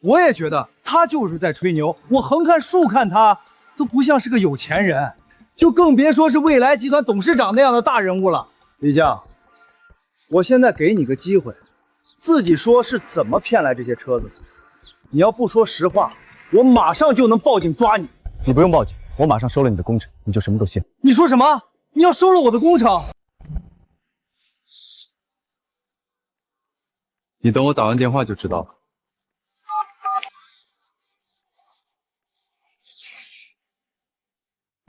我也觉得他就是在吹牛。我横看竖看他，都不像是个有钱人，就更别说是未来集团董事长那样的大人物了。李将，我现在给你个机会，自己说是怎么骗来这些车子。你要不说实话，我马上就能报警抓你。你不用报警，我马上收了你的工程，你就什么都信。你说什么？你要收了我的工程？你等我打完电话就知道了。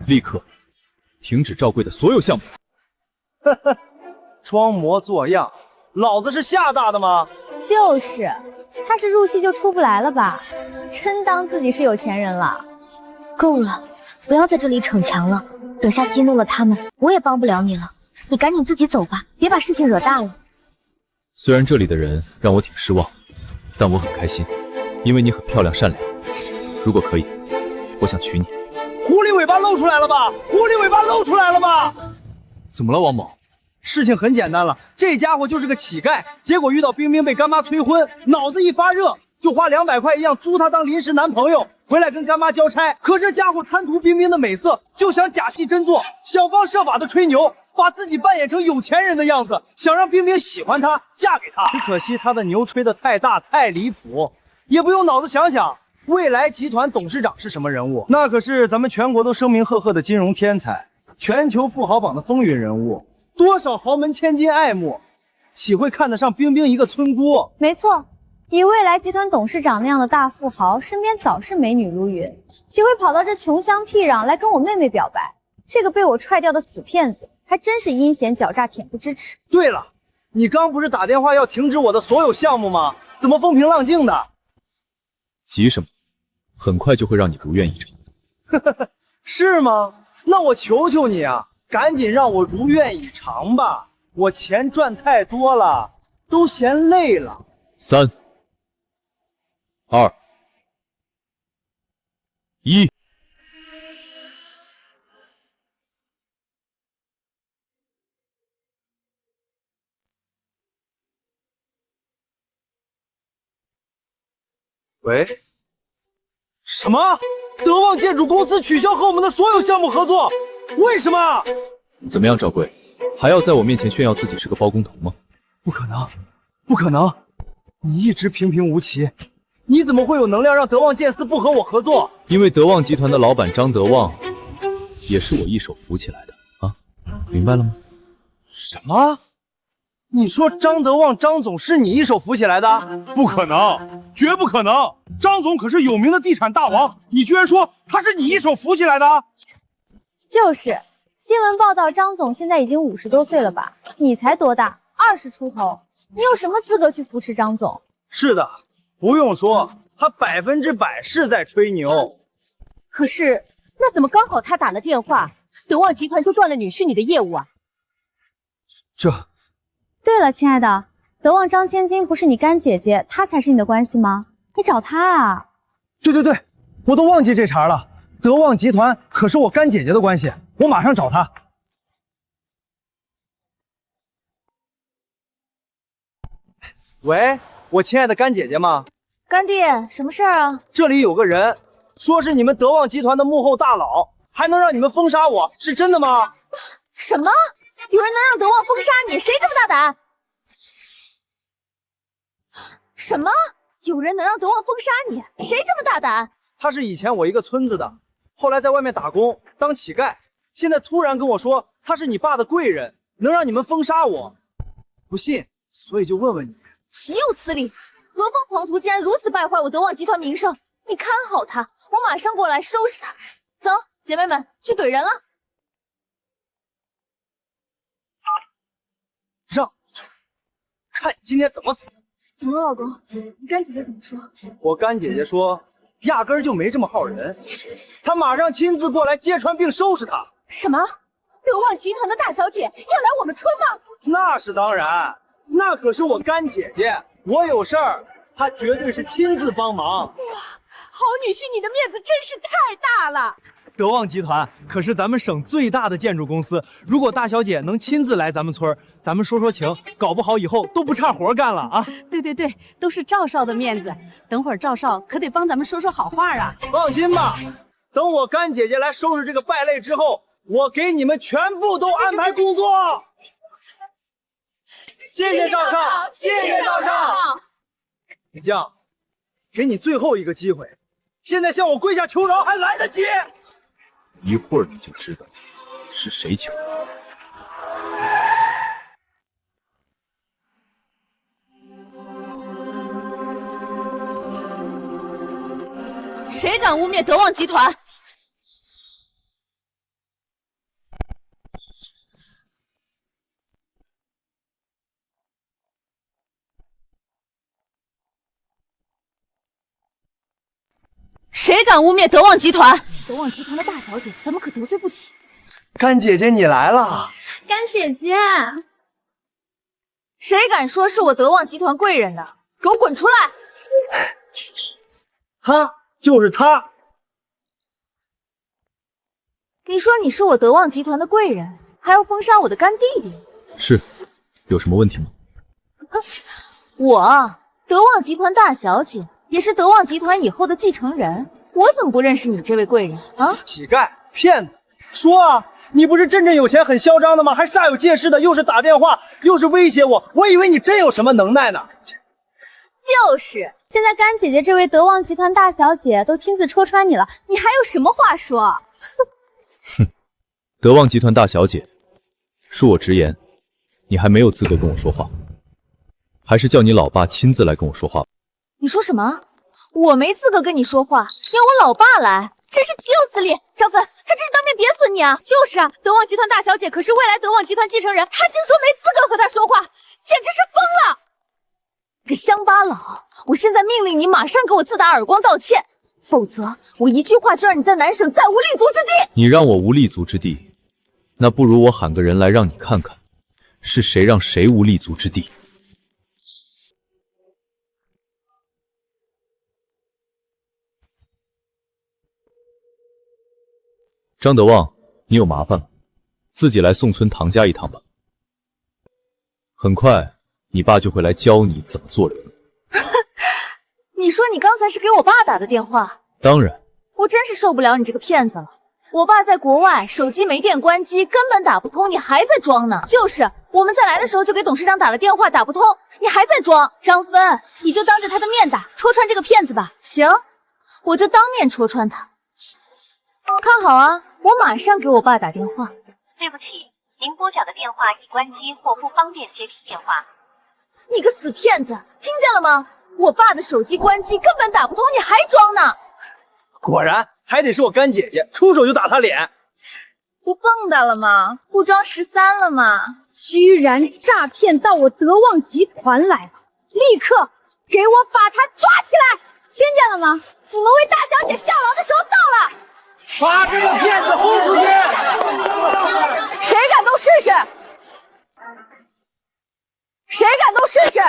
立刻停止赵贵的所有项目。装模作样，老子是厦大的吗？就是，他是入戏就出不来了吧？真当自己是有钱人了？够了，不要在这里逞强了。等下激怒了他们，我也帮不了你了。你赶紧自己走吧，别把事情惹大了。虽然这里的人让我挺失望，但我很开心，因为你很漂亮善良。如果可以，我想娶你。狐狸尾巴露出来了吧？狐狸尾巴露出来了吧？怎么了，王某？事情很简单了，这家伙就是个乞丐，结果遇到冰冰被干妈催婚，脑子一发热，就花200块一样租她当临时男朋友，回来跟干妈交差。可这家伙贪图冰冰的美色，就想假戏真做，想方设法的吹牛，把自己扮演成有钱人的样子，想让冰冰喜欢他，嫁给他。可惜他的牛吹得太大太离谱，也不用脑子想想。未来集团董事长是什么人物？那可是咱们全国都声名赫赫的金融天才，全球富豪榜的风云人物，多少豪门千金爱慕，岂会看得上冰冰一个村姑？没错，以未来集团董事长那样的大富豪，身边早是美女如云，岂会跑到这穷乡僻壤来跟我妹妹表白？这个被我踹掉的死骗子，还真是阴险狡诈，恬不知耻。对了，你刚不是打电话要停止我的所有项目吗？怎么风平浪静的？急什么？很快就会让你如愿以偿。是吗？那我求求你啊，赶紧让我如愿以偿吧！我钱赚太多了，都嫌累了。3、2、1。喂？什么？德旺建筑公司取消和我们的所有项目合作？为什么？怎么样，赵贵，还要在我面前炫耀自己是个包工头吗？不可能，不可能！你一直平平无奇，你怎么会有能量让德旺建司不和我合作？因为德旺集团的老板张德旺，也是我一手扶起来的啊，明白了吗？什么？你说张德旺张总是你一手扶起来的？不可能，绝不可能！张总可是有名的地产大王，你居然说他是你一手扶起来的？就是，新闻报道张总现在已经50多岁了吧？你才多大？20出头，你有什么资格去扶持张总？是的，不用说，他100%是在吹牛。可是，那怎么刚好他打了电话，德旺集团就断了女婿你的业务啊？对了，亲爱的，德旺张千金不是你干姐姐，她才是你的关系吗？你找她啊？对，我都忘记这茬了。德旺集团可是我干姐姐的关系，我马上找她。喂，我亲爱的干姐姐吗？干弟，什么事儿啊？这里有个人说是你们德旺集团的幕后大佬，还能让你们封杀我，是真的吗？什么？有人能让德旺封杀你？谁这么大胆？什么？有人能让德旺封杀你？谁这么大胆？他是以前我一个村子的，后来在外面打工当乞丐，现在突然跟我说他是你爸的贵人，能让你们封杀我。不信，所以就问问你。岂有此理！何方狂徒竟然如此败坏我德旺集团名声！你看好他，我马上过来收拾他。走，姐妹们，去怼人了。让看你今天怎么死！怎么了，老公？你干姐姐怎么说？我干姐姐说，压根儿就没这么号人，她马上亲自过来揭穿并收拾他。什么？德旺集团的大小姐要来我们村吗？那是当然，那可是我干姐姐，我有事儿，她绝对是亲自帮忙。哇，好女婿，你的面子真是太大了。德旺集团可是咱们省最大的建筑公司，如果大小姐能亲自来咱们村，咱们说说情，搞不好以后都不差活干了啊！对，都是赵少的面子，等会儿赵少可得帮咱们说说好话啊！放心吧，等我干姐姐来收拾这个败类之后，我给你们全部都安排工作。谢谢赵少，谢谢赵少。李将，给你最后一个机会，现在向我跪下求饶还来得及。一会儿你就知道是谁求的。谁敢污蔑德旺集团？谁敢污蔑德旺集团？德旺集团的大小姐，咱们可得罪不起。干姐姐，你来了。干姐姐，谁敢说是我德旺集团贵人的，给我滚出来！他就是他。你说你是我德旺集团的贵人，还要封杀我的干弟弟？是，有什么问题吗？我德旺集团大小姐，也是德旺集团以后的继承人，我怎么不认识你这位贵人啊？乞丐、骗子，说啊！你不是真正有钱很嚣张的吗？还煞有介事的，又是打电话，又是威胁我，我以为你真有什么能耐呢。就是，现在干姐姐这位德旺集团大小姐都亲自戳穿你了，你还有什么话说？哼，德旺集团大小姐，恕我直言，你还没有资格跟我说话，还是叫你老爸亲自来跟我说话吧。你说什么？我没资格跟你说话，要我老爸来，真是岂有此理！张芬，他这是当面贬损你啊！就是啊，德旺集团大小姐可是未来德旺集团继承人，他竟说没资格和他说话，简直是疯了！个乡巴佬，我现在命令你马上给我自打耳光道歉，否则我一句话就让你在南省再无立足之地。你让我无立足之地，那不如我喊个人来让你看看，是谁让谁无立足之地。张德旺，你有麻烦了，自己来宋村唐家一趟吧。很快，你爸就会来教你怎么做人。你说你刚才是给我爸打的电话？当然，我真是受不了你这个骗子了。我爸在国外，手机没电关机，根本打不通，你还在装呢。就是，我们在来的时候就给董事长打了电话，打不通，你还在装。张芬，你就当着他的面打，戳穿这个骗子吧。行，我就当面戳穿他。看好啊，我马上给我爸打电话。对不起，您拨讲的电话已关机或不方便接听电话。你个死骗子，听见了吗？我爸的手机关机，根本打不通，你还装呢！果然还得是我干姐姐，出手就打他脸。不蹦跶了吗？不装13了吗？居然诈骗到我德旺集团来了！立刻给我把他抓起来！听见了吗？你们为大小姐效劳的时候到了！把这个骗子轰出去！谁敢动试试？谁敢动试试？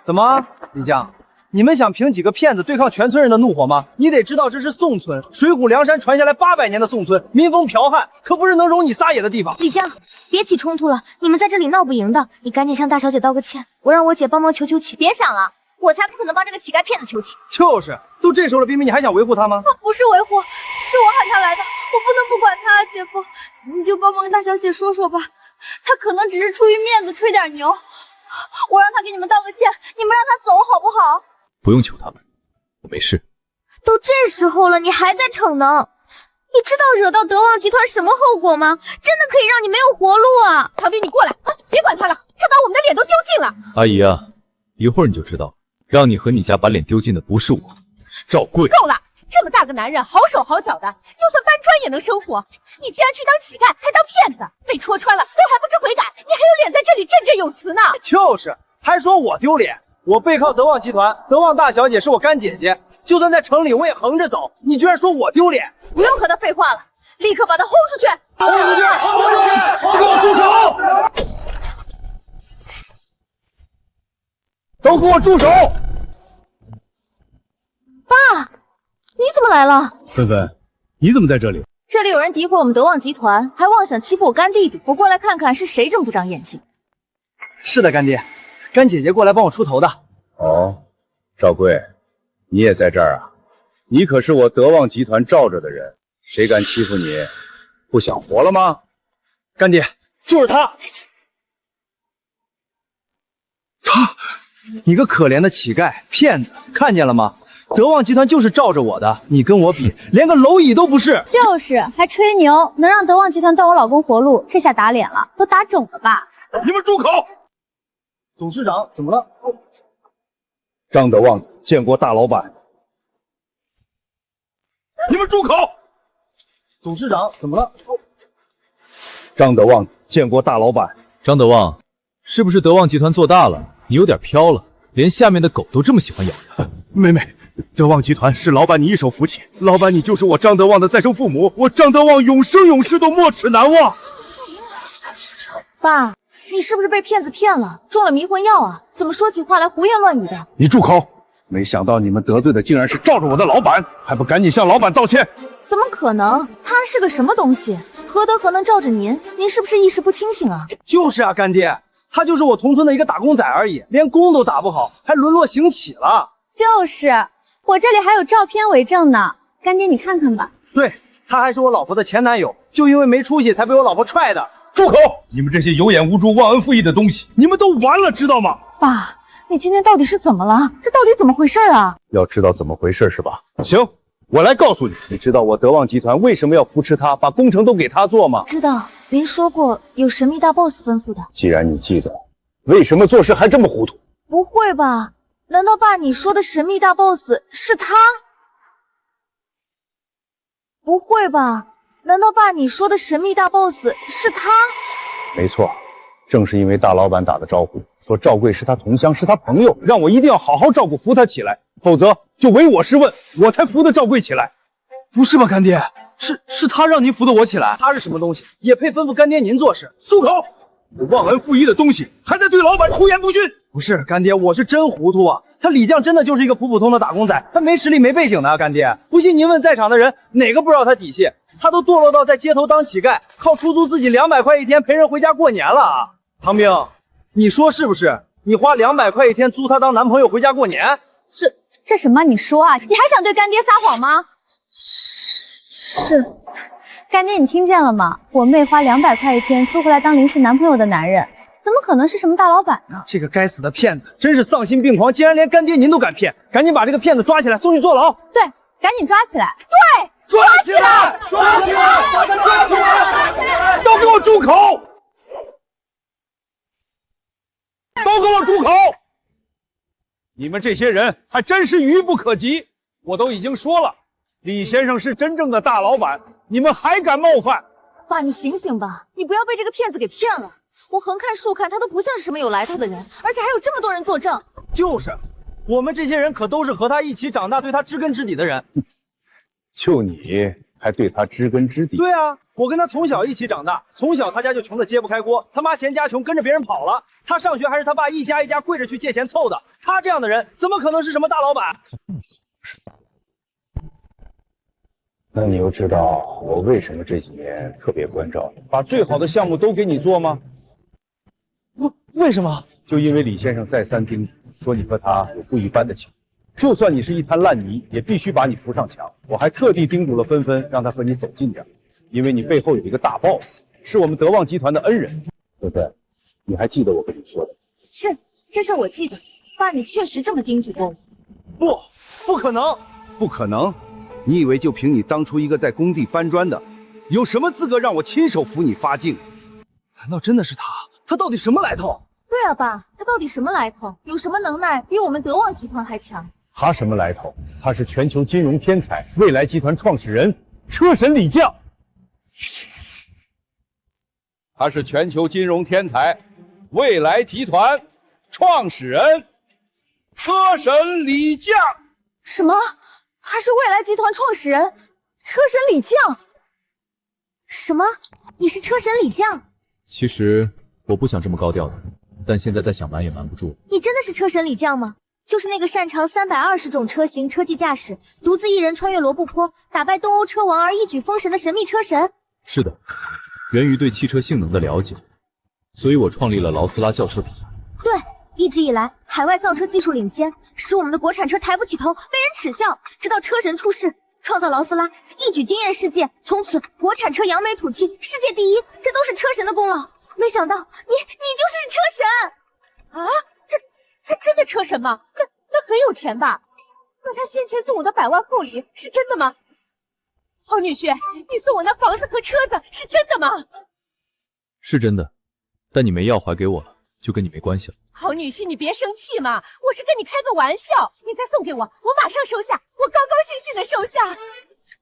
怎么，李江，你们想凭几个骗子对抗全村人的怒火吗？你得知道这是宋村，水浒梁山传下来800年的宋村，民风剽悍，可不是能容你撒野的地方。李江，别起冲突了，你们在这里闹不赢的，你赶紧向大小姐道个歉，我让我姐帮忙求求情。别想了，我才不可能帮这个乞丐骗子求情。就是，都这时候了，冰冰，你还想维护他吗？不是维护，是我喊他来的，我不能不管他啊，姐夫，你就帮忙跟大小姐说说吧，他可能只是出于面子吹点牛，我让他给你们道个歉，你们让他走好不好？不用求他们，我没事。都这时候了，你还在逞能？你知道惹到德旺集团什么后果吗？真的可以让你没有活路啊！唐斌，你过来，别管他了，他把我们的脸都丢尽了。阿姨啊，一会儿你就知道，让你和你家把脸丢尽的不是我，是赵贵。够了，这么大个男人，好手好脚的，就算搬砖也能生活。你竟然去当乞丐，还当骗子，被戳穿了都还不知悔改，你还有脸在这里振振有词呢？就是，还说我丢脸。我背靠德旺集团，德旺大小姐是我干姐姐，就算在城里我也横着走，你居然说我丢脸！不用和他废话了，立刻把他轰出去！轰出去！轰出去！给我住手！都给我住手！爸，你怎么来了？芬芬，你怎么在这里？这里有人诋毁我们德旺集团，还妄想欺负我干弟弟，我过来看看是谁这么不长眼睛。是的，干爹。干姐姐过来帮我出头的。哦，赵贵，你也在这儿啊？你可是我德旺集团罩着的人，谁敢欺负你，不想活了吗？干爹，就是他！你个可怜的乞丐、骗子，看见了吗？德旺集团就是罩着我的，你跟我比，连个蝼蚁都不是。就是，还吹牛，能让德旺集团断我老公活路，这下打脸了，都打肿了吧？你们住口！董事长怎么了？张德旺见过大老板。你们住口！董事长怎么了？张德旺见过大老板。张德旺，是不是德旺集团做大了，你有点飘了，连下面的狗都这么喜欢咬人？妹妹，德旺集团是老板你一手扶起，老板你就是我张德旺的再生父母，我张德旺永生永世都没齿难忘。爸，你是不是被骗子骗了，中了迷魂药啊？怎么说起话来胡言乱语的？你住口！没想到你们得罪的竟然是罩着我的老板，还不赶紧向老板道歉？怎么可能？他是个什么东西？何德何能罩着您？您是不是意识不清醒啊？就是啊，干爹，他就是我同村的一个打工仔而已，连工都打不好，还沦落行乞了。就是，我这里还有照片为证呢，干爹你看看吧。对，他还是我老婆的前男友，就因为没出息才被我老婆踹的。住口！你们这些有眼无珠、忘恩负义的东西，你们都完了，知道吗？爸，你今天到底是怎么了？这到底怎么回事啊？要知道怎么回事是吧？行，我来告诉你。你知道我德旺集团为什么要扶持他，把工程都给他做吗？知道，您说过有神秘大 boss 吩咐的。既然你记得，为什么做事还这么糊涂？不会吧？难道爸你说的神秘大 boss 是他？不会吧？难道爸你说的神秘大 boss 是他？没错，正是因为大老板打的招呼，说赵贵是他同乡，是他朋友，让我一定要好好照顾扶他起来，否则就唯我是问，我才扶得赵贵起来。不是吧，干爹？是他让您扶得我起来？他是什么东西，也配吩咐干爹您做事？住口！有忘恩负义的东西，还在对老板出言不逊。不是干爹，我是真糊涂啊！他李将真的就是一个普普通的打工仔，他没实力没背景的，干爹。不信您问在场的人，哪个不知道他底细？他都堕落到在街头当乞丐，靠出租自己200块一天陪人回家过年了啊！唐兵，你说是不是？你花200块一天租他当男朋友回家过年？这什么？你说啊？你还想对干爹撒谎吗？是，干爹你听见了吗？我妹花200块一天租回来当临时男朋友的男人，怎么可能是什么大老板呢？这个该死的骗子，真是丧心病狂，竟然连干爹您都敢骗！赶紧把这个骗子抓起来，送去坐牢！对，赶紧抓起来！对，抓起来！抓起来！把他抓起来！都给我住口！都给我住口！你们这些人还真是愚不可及！我都已经说了，李先生是真正的大老板，你们还敢冒犯？爸，你醒醒吧，你不要被这个骗子给骗了。我横看竖看，他都不像是什么有来头的人，而且还有这么多人作证。就是，我们这些人可都是和他一起长大，对他知根知底的人。就你还对他知根知底？对啊，我跟他从小一起长大，从小他家就穷得揭不开锅，他妈嫌家穷跟着别人跑了，他上学还是他爸一家一家跪着去借钱凑的。他这样的人怎么可能是什么大老板？那你又知道我为什么这几年特别关照你，把最好的项目都给你做吗？为什么？就因为李先生再三叮嘱，说你和他有不一般的情谊，就算你是一滩烂泥，也必须把你扶上墙。我还特地叮嘱了芬芬，让她和你走近点，因为你背后有一个大 boss， 是我们德旺集团的恩人。芬芬，你还记得我跟你说的？是，这事我记得。爸，你确实这么叮嘱过我。不可能，不可能！你以为就凭你当初一个在工地搬砖的，有什么资格让我亲手扶你发境？难道真的是他？他到底什么来头？对啊，爸，他到底什么来头？有什么能耐比我们德旺集团还强？他什么来头？他是全球金融天才，未来集团创始人，车神李将。他是全球金融天才，未来集团创始人，车神李将。什么？他是未来集团创始人，车神李将？什么？你是车神李将？其实我不想这么高调的，但现在再想瞒也瞒不住。你真的是车神李将吗？就是那个擅长320种车型车技驾驶，独自一人穿越罗布泊，打败东欧车王而一举封神的神秘车神？是的，源于对汽车性能的了解，所以我创立了劳斯拉轿车品牌。对，一直以来海外造车技术领先，使我们的国产车抬不起头，被人耻笑。直到车神出世，创造劳斯拉，一举惊艳世界，从此国产车扬眉吐气，世界第一，这都是车神的功劳。没想到你就是车神啊！他真的车神吗？那很有钱吧？那他先前送我的100万厚礼是真的吗？好女婿，你送我那房子和车子是真的吗？是真的，但你没要还给我了，就跟你没关系了。好女婿，你别生气嘛，我是跟你开个玩笑，你再送给我，我马上收下，我高高兴兴的收下。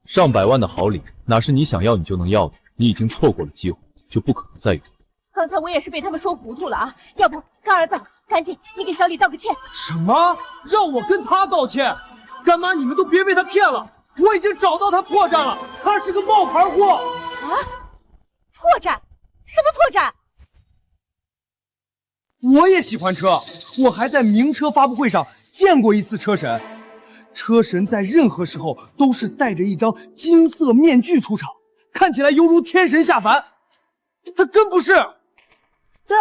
上百万的好礼，哪是你想要你就能要的？你已经错过了机会，就不可能再有。刚才我也是被他们说糊涂了啊！要不，干儿子，赶紧你给小李道个歉。什么？让我跟他道歉？干妈，你们都别被他骗了！我已经找到他破绽了，他是个冒牌货！啊？破绽？什么破绽？我也喜欢车，我还在名车发布会上见过一次车神。车神在任何时候都是戴着一张金色面具出场，看起来犹如天神下凡。他真不是。对，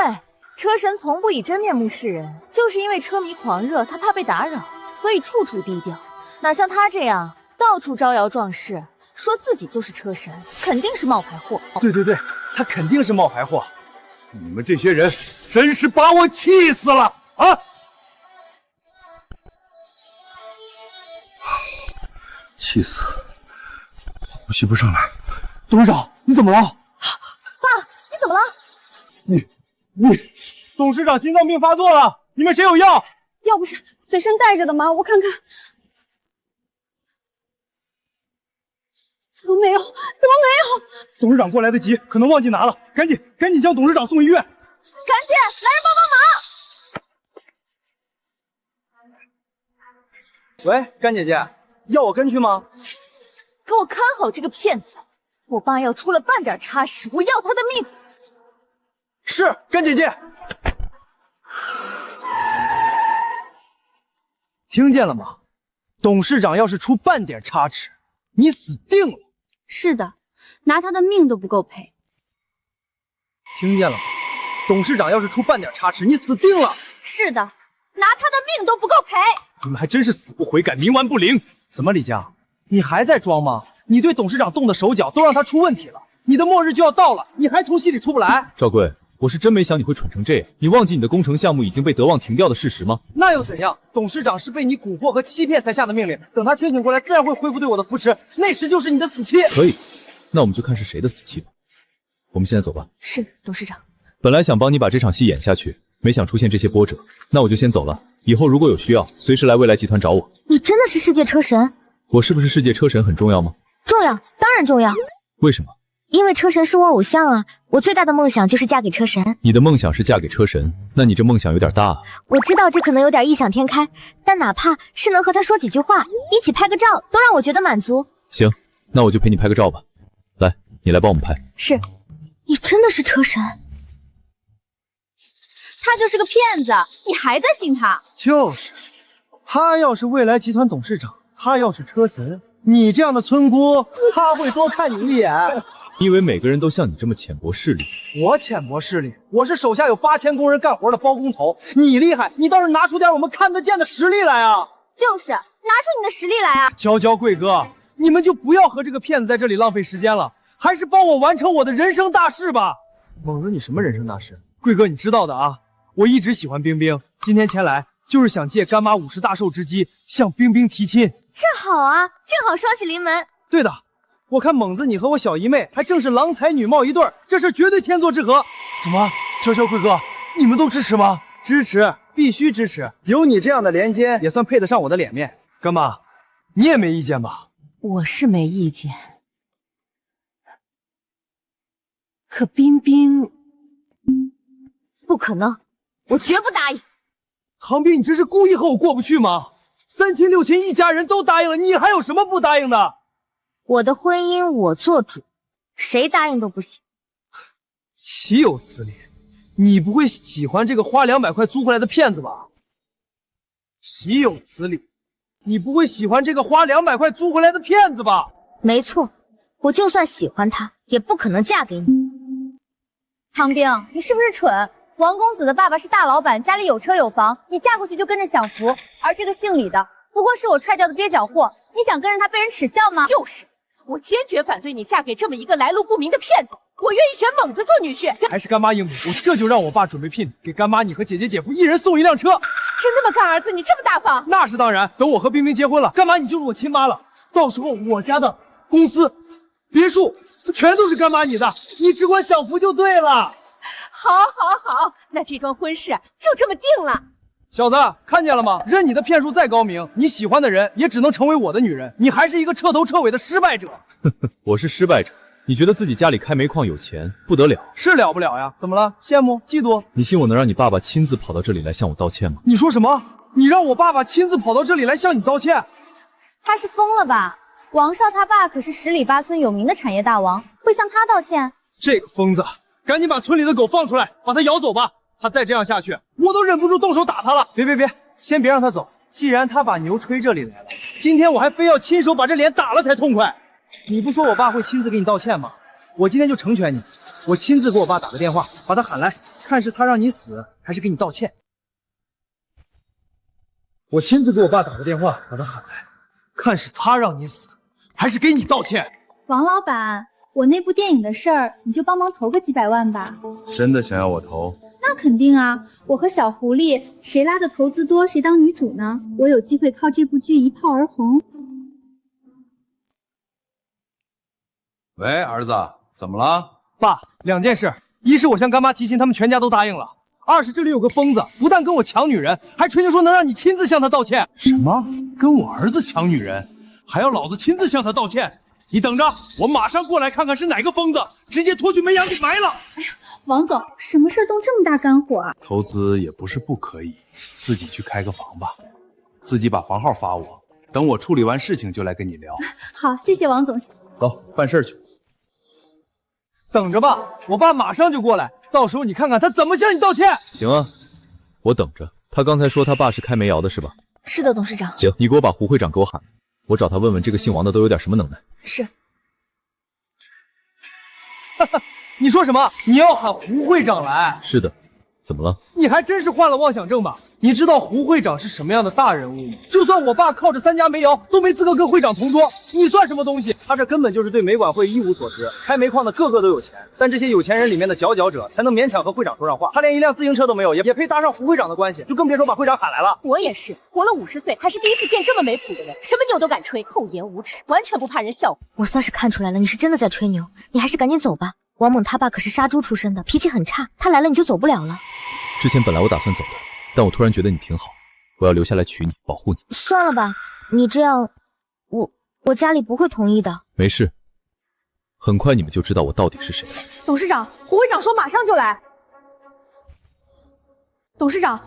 车神从不以真面目示人，就是因为车迷狂热，他怕被打扰，所以处处低调。哪像他这样到处招摇撞势，说自己就是车神，肯定是冒牌货。对，他肯定是冒牌货。你们这些人真是把我气死了啊！气死，呼吸不上来。董事长，你怎么了？爸，你怎么了？你，董事长心脏病发作了，你们谁有药？要不是随身带着的吗？我看看。怎么没有？董事长过来得及，可能忘记拿了，赶紧将董事长送医院。赶紧来人帮忙！喂，甘姐姐，要我跟去吗？给我看好这个骗子！我爸要出了半点差池，我要他的命！是，甘姐姐。听见了吗？董事长要是出半点差池，你死定了！是的，拿他的命都不够赔。听见了吗？董事长要是出半点差池，你死定了！是的，拿他的命都不够赔。你们还真是死不悔改，冥顽不灵！怎么，李佳，你还在装吗？你对董事长动的手脚都让他出问题了，你的末日就要到了，你还从戏里出不来？赵贵，我是真没想你会蠢成这样。你忘记你的工程项目已经被德望停掉的事实吗？那又怎样？董事长是被你蛊惑和欺骗才下的命令，等他清醒过来，自然会恢复对我的扶持，那时就是你的死期。可以，那我们就看是谁的死期吧。我们现在走吧。是，董事长。本来想帮你把这场戏演下去，没想出现这些波折，那我就先走了。以后如果有需要，随时来未来集团找我。你真的是世界车神？我是不是世界车神很重要吗？重要，当然重要。为什么？因为车神是我偶像啊！我最大的梦想就是嫁给车神。你的梦想是嫁给车神，那你这梦想有点大啊。我知道这可能有点异想天开，但哪怕是能和他说几句话，一起拍个照，都让我觉得满足。行，那我就陪你拍个照吧。来，你来帮我们拍。是，你真的是车神？他就是个骗子，你还在信他？就是，他要是未来集团董事长，他要是车神，你这样的村姑，他会多看你一眼。你以为每个人都像你这么浅薄势力？我浅薄势力，我是手下有8000工人干活的包工头。你厉害，你倒是拿出点我们看得见的实力来啊！就是拿出你的实力来啊！娇娇贵哥，你们就不要和这个骗子在这里浪费时间了，还是帮我完成我的人生大事吧。猛子，你什么人生大事？贵哥，你知道的啊。我一直喜欢冰冰，今天前来就是想借干妈50大寿之机向冰冰提亲。正好啊，正好双喜临门。对的，我看猛子你和我小姨妹还正是郎才女貌一对，这是绝对天作之合。怎么，娇娇贵哥，你们都支持吗？支持，必须支持。有你这样的连肩，也算配得上我的脸面。干妈，你也没意见吧？我是没意见，可冰冰不可能。我绝不答应。唐冰，你这是故意和我过不去吗？3亲6亲一家人都答应了，你还有什么不答应的？我的婚姻我做主，谁答应都不行。岂有此理！你不会喜欢这个花200块租回来的骗子吧？岂有此理！你不会喜欢这个花200块租回来的骗子吧？没错，我就算喜欢他，也不可能嫁给你。唐冰，你是不是蠢？王公子的爸爸是大老板，家里有车有房，你嫁过去就跟着享福，而这个姓李的不过是我踹掉的蹩脚货，你想跟着他被人耻笑吗？就是，我坚决反对你嫁给这么一个来路不明的骗子，我愿意选猛子做女婿。还是干妈英明，我这就让我爸准备聘你，给干妈你和姐姐姐夫一人送1辆车。真的吗，干儿子，你这么大方？那是当然，等我和冰冰结婚了，干妈你就是我亲妈了，到时候我家的公司、别墅全都是干妈你的，你只管享福就对了。好，好，好，那这桩婚事就这么定了。小子，看见了吗？任你的骗术再高明，你喜欢的人也只能成为我的女人，你还是一个彻头彻尾的失败者。我是失败者，你觉得自己家里开煤矿有钱不得了？是了不了呀？怎么了？羡慕嫉妒？你信我能让你爸爸亲自跑到这里来向我道歉吗？你说什么？你让我爸爸亲自跑到这里来向你道歉？他是疯了吧？王少他爸可是10里8村有名的产业大王，会向他道歉？这个疯子！赶紧把村里的狗放出来，把它咬走吧！他再这样下去，我都忍不住动手打他了。别，先别让他走。既然他把牛吹这里来了，今天我还非要亲手把这脸打了才痛快。你不说我爸会亲自给你道歉吗？我今天就成全你，我亲自给我爸打个电话，把他喊来，看是他让你死，还是给你道歉。我亲自给我爸打个电话，把他喊来，看是他让你死，还是给你道歉。王老板，我那部电影的事儿，你就帮忙投个几百万吧。真的想要我投？那肯定啊，我和小狐狸谁拉的投资多，谁当女主呢？我有机会靠这部剧一炮而红。喂，儿子，怎么了？爸，2件事，一是我向干妈提亲，他们全家都答应了；二是这里有个疯子，不但跟我抢女人，还吹牛说能让你亲自向他道歉。什么？跟我儿子抢女人，还要老子亲自向他道歉？你等着，我马上过来看看是哪个疯子，直接拖去煤阳给埋了。哎呀，王总，什么事动这么大肝火啊？投资也不是不可以，自己去开个房吧，自己把房号发我，等我处理完事情就来跟你聊。好，谢谢王总。走，办事去。等着吧，我爸马上就过来，到时候你看看他怎么向你道歉。行啊，我等着。他刚才说他爸是开煤窑的是吧？是的，董事长。行，你给我把胡会长给我喊来，我找他问问这个姓王的都有点什么能耐。是。你说什么？你要喊胡会长来？是的，怎么了？你还真是患了妄想症吧？你知道胡会长是什么样的大人物吗？就算我爸靠着3家煤窑都没资格跟会长同桌，你算什么东西？他这根本就是对煤管会一无所知。开煤矿的个个都有钱，但这些有钱人里面的佼佼者才能勉强和会长说上话。他连一辆自行车都没有，也配搭上胡会长的关系，就更别说把会长喊来了。我也是，活了50岁，还是第一次见这么没谱的人，什么牛都敢吹，厚颜无耻，完全不怕人笑话。我算是看出来了，你是真的在吹牛，你还是赶紧走吧。王猛他爸可是杀猪出身的，脾气很差，他来了你就走不了了。之前本来我打算走的，但我突然觉得你挺好，我要留下来娶你，保护你。算了吧，你这样，我家里不会同意的。没事，很快你们就知道我到底是谁了。董事长，胡会长说马上就来。董事长，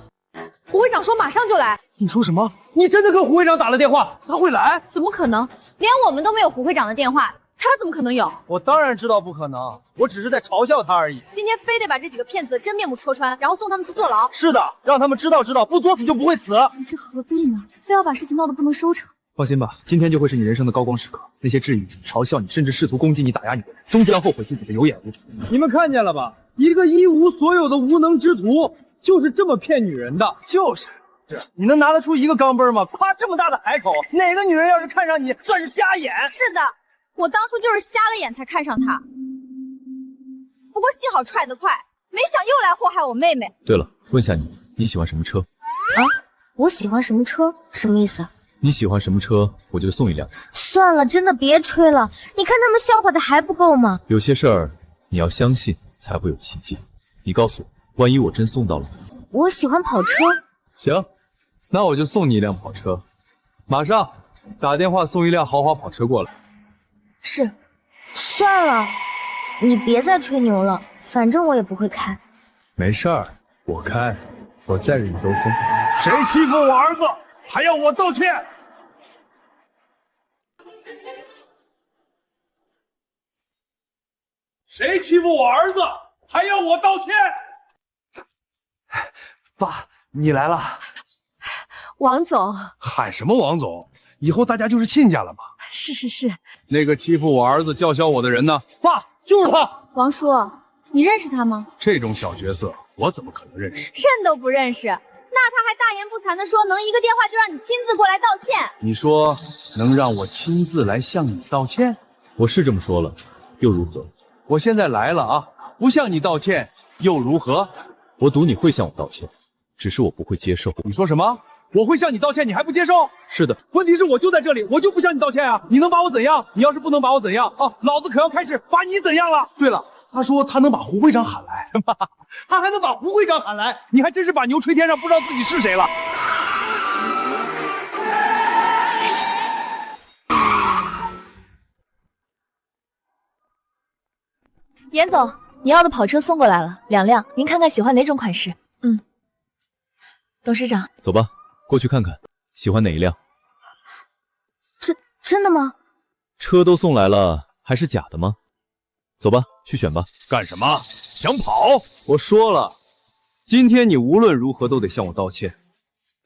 胡会长说马上就来。你说什么？你真的跟胡会长打了电话？他会来？怎么可能？连我们都没有胡会长的电话，他怎么可能有？我当然知道不可能，我只是在嘲笑他而已。今天非得把这几个骗子的真面目戳穿，然后送他们去坐牢。是的，让他们知道，不作死就不会死。你这何必呢？非要把事情闹得不能收场。放心吧，今天就会是你人生的高光时刻。那些质疑你、嘲笑你，甚至试图攻击你、打压你的人，终将后悔自己的有眼无珠。你们看见了吧？一个一无所有的无能之徒，就是这么骗女人的。就是你能拿得出一个钢镚吗？夸这么大的海口，哪个女人要是看上你，算是瞎眼。是的，我当初就是瞎了眼才看上他。不过幸好踹得快，没想又来祸害我妹妹。对了，问下你，你喜欢什么车？啊，我喜欢什么车？什么意思？你喜欢什么车，我就送一辆。算了，真的别吹了。你看他们笑话的还不够吗？有些事儿你要相信，才会有奇迹。你告诉我，万一我真送到了呢？我喜欢跑车。行，那我就送你一辆跑车。马上打电话送一辆豪华跑车过来。是。算了，你别再吹牛了，反正我也不会开。没事儿，我开，我载着你兜风。谁欺负我儿子，还要我道歉？谁欺负我儿子，还要我道歉？爸，你来了。王总，喊什么王总？以后大家就是亲家了嘛。是。那个欺负我儿子、叫嚣我的人呢？爸，就是他。王叔，你认识他吗？这种小角色，我怎么可能认识？认都不认识，那他还大言不惭地说能一个电话就让你亲自过来道歉。你说能让我亲自来向你道歉？我是这么说了，又如何？我现在来了啊，不向你道歉又如何？我赌你会向我道歉，只是我不会接受。你说什么？我会向你道歉，你还不接受？是的，问题是我就在这里，我就不向你道歉啊！你能把我怎样？你要是不能把我怎样啊，老子可要开始把你怎样了。对了，他说他能把胡会长喊来，他还能把胡会长喊来，你还真是把牛吹天上，不知道自己是谁了。严总，你要的跑车送过来了，2辆，您看看喜欢哪种款式？董事长，走吧，过去看看，喜欢哪一辆？真的吗？车都送来了，还是假的吗？走吧，去选吧。干什么？想跑？我说了，今天你无论如何都得向我道歉，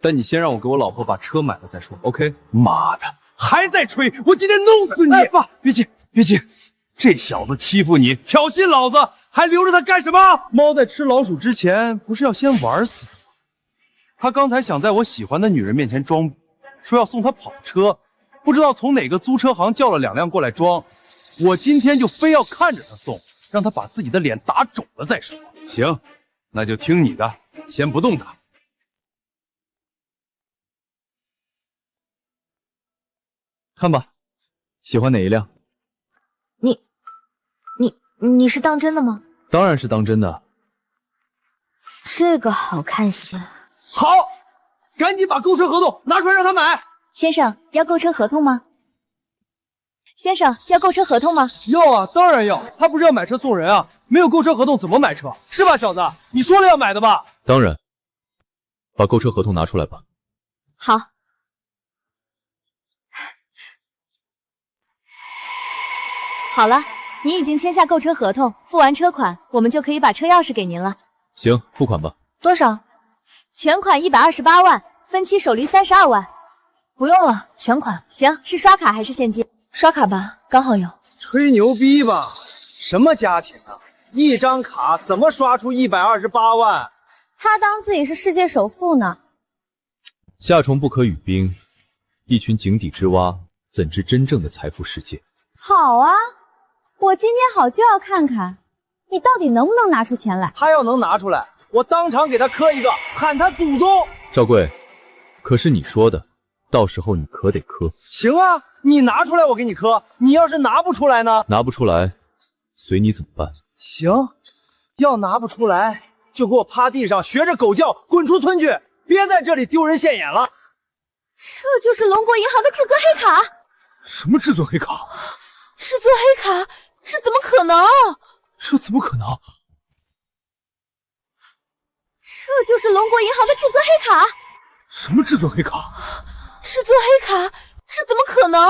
但你先让我给我老婆把车买了再说 ，OK？ 妈的，还在吹！我今天弄死你！爸，别急，别急。这小子欺负你，挑衅老子，还留着他干什么？猫在吃老鼠之前，不是要先玩死的吗？他刚才想在我喜欢的女人面前装，说要送她跑车，不知道从哪个租车行叫了2辆过来装。我今天就非要看着他送，让他把自己的脸打肿了再说。行，那就听你的，先不动他。看吧，喜欢哪一辆？你是当真的吗？当然是当真的。这个好看些。好，赶紧把购车合同拿出来让他买。先生，要购车合同吗？先生要购车合同吗？要啊，当然要。他不是要买车送人啊，没有购车合同怎么买车？是吧，小子？你说了要买的吧？当然，把购车合同拿出来吧。好。好了，你已经签下购车合同，付完车款，我们就可以把车钥匙给您了。行，付款吧。多少？全款128万，分期首付32万。不用了，全款。行，是刷卡还是现金？刷卡吧，刚好有。吹牛逼吧？什么家庭啊？一张卡怎么刷出128万？他当自己是世界首富呢。夏虫不可语冰，一群井底之蛙，怎知真正的财富世界？好啊，我今天好就要看看你到底能不能拿出钱来。他要能拿出来，我当场给他磕一个，喊他祖宗。赵贵，可是你说的，到时候你可得磕。行啊，你拿出来我给你磕。你要是拿不出来呢？拿不出来，随你怎么办？行，要拿不出来就给我趴地上学着狗叫，滚出村去，别在这里丢人现眼了。这就是龙国银行的至尊黑卡？什么至尊黑卡？至尊黑卡？这怎么可能？这怎么可能？这就是龙国银行的至尊黑卡？什么至尊黑卡？至尊黑卡？这怎么可能？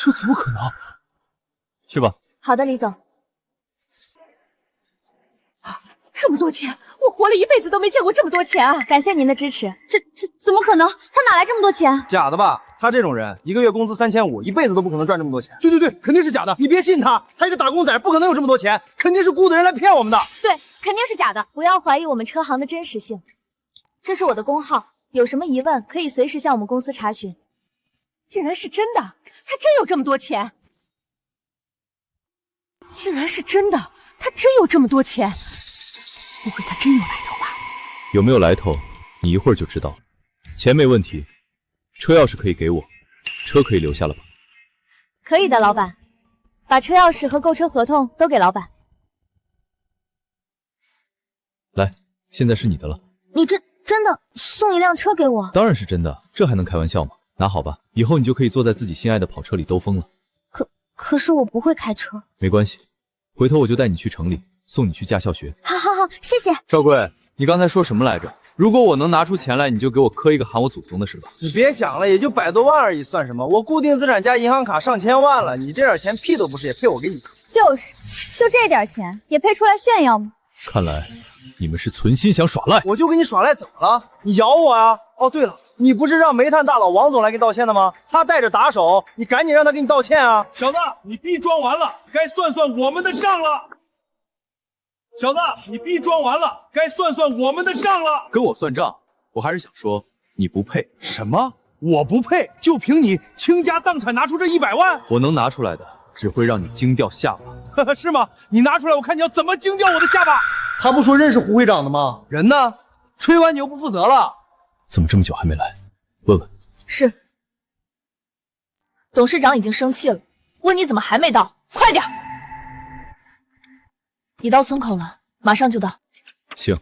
这怎么可能？去吧。好的，李总。这么多钱，我活了一辈子都没见过这么多钱啊！感谢您的支持。这怎么可能？他哪来这么多钱？假的吧？他这种人，一个月工资3500，一辈子都不可能赚这么多钱。对对对，肯定是假的，你别信他，他一个打工仔不可能有这么多钱，肯定是雇的人来骗我们的。对，肯定是假的。不要怀疑我们车行的真实性，这是我的工号，有什么疑问可以随时向我们公司查询。竟然是真的，他真有这么多钱！竟然是真的，他真有这么多钱！不会他真有来头吧？有没有来头，你一会儿就知道了。钱没问题，车钥匙可以给我，车可以留下了吧？可以的，老板。把车钥匙和购车合同都给老板。来，现在是你的了。你真的送一辆车给我？当然是真的，这还能开玩笑吗？拿好吧，以后你就可以坐在自己心爱的跑车里兜风了。可是我不会开车。没关系，回头我就带你去城里，送你去驾校学。好，谢谢。赵贵，你刚才说什么来着？如果我能拿出钱来，你就给我磕一个喊我祖宗的是吧？你别想了，也就100多万而已，算什么？我固定资产加银行卡上千万了，你这点钱屁都不是，也配我给你磕？就是，就这点钱也配出来炫耀吗？看来你们是存心想耍赖。我就跟你耍赖怎么了？你咬我啊！哦，对了，你不是让煤炭大佬王总来给你道歉的吗？他带着打手，你赶紧让他给你道歉啊！小子，你逼装完了，该算算我们的账了。小子，你逼装完了，该算算我们的账了。跟我算账，我还是想说你不配。什么？我不配？就凭你倾家荡产拿出这100万？我能拿出来的，只会让你惊掉下巴。是吗？你拿出来，我看你要怎么惊掉我的下巴。他不说认识胡会长的吗？人呢？吹完牛不负责了。怎么这么久还没来？问问。是。董事长已经生气了，问你怎么还没到，快点。已到村口了，马上就到。行。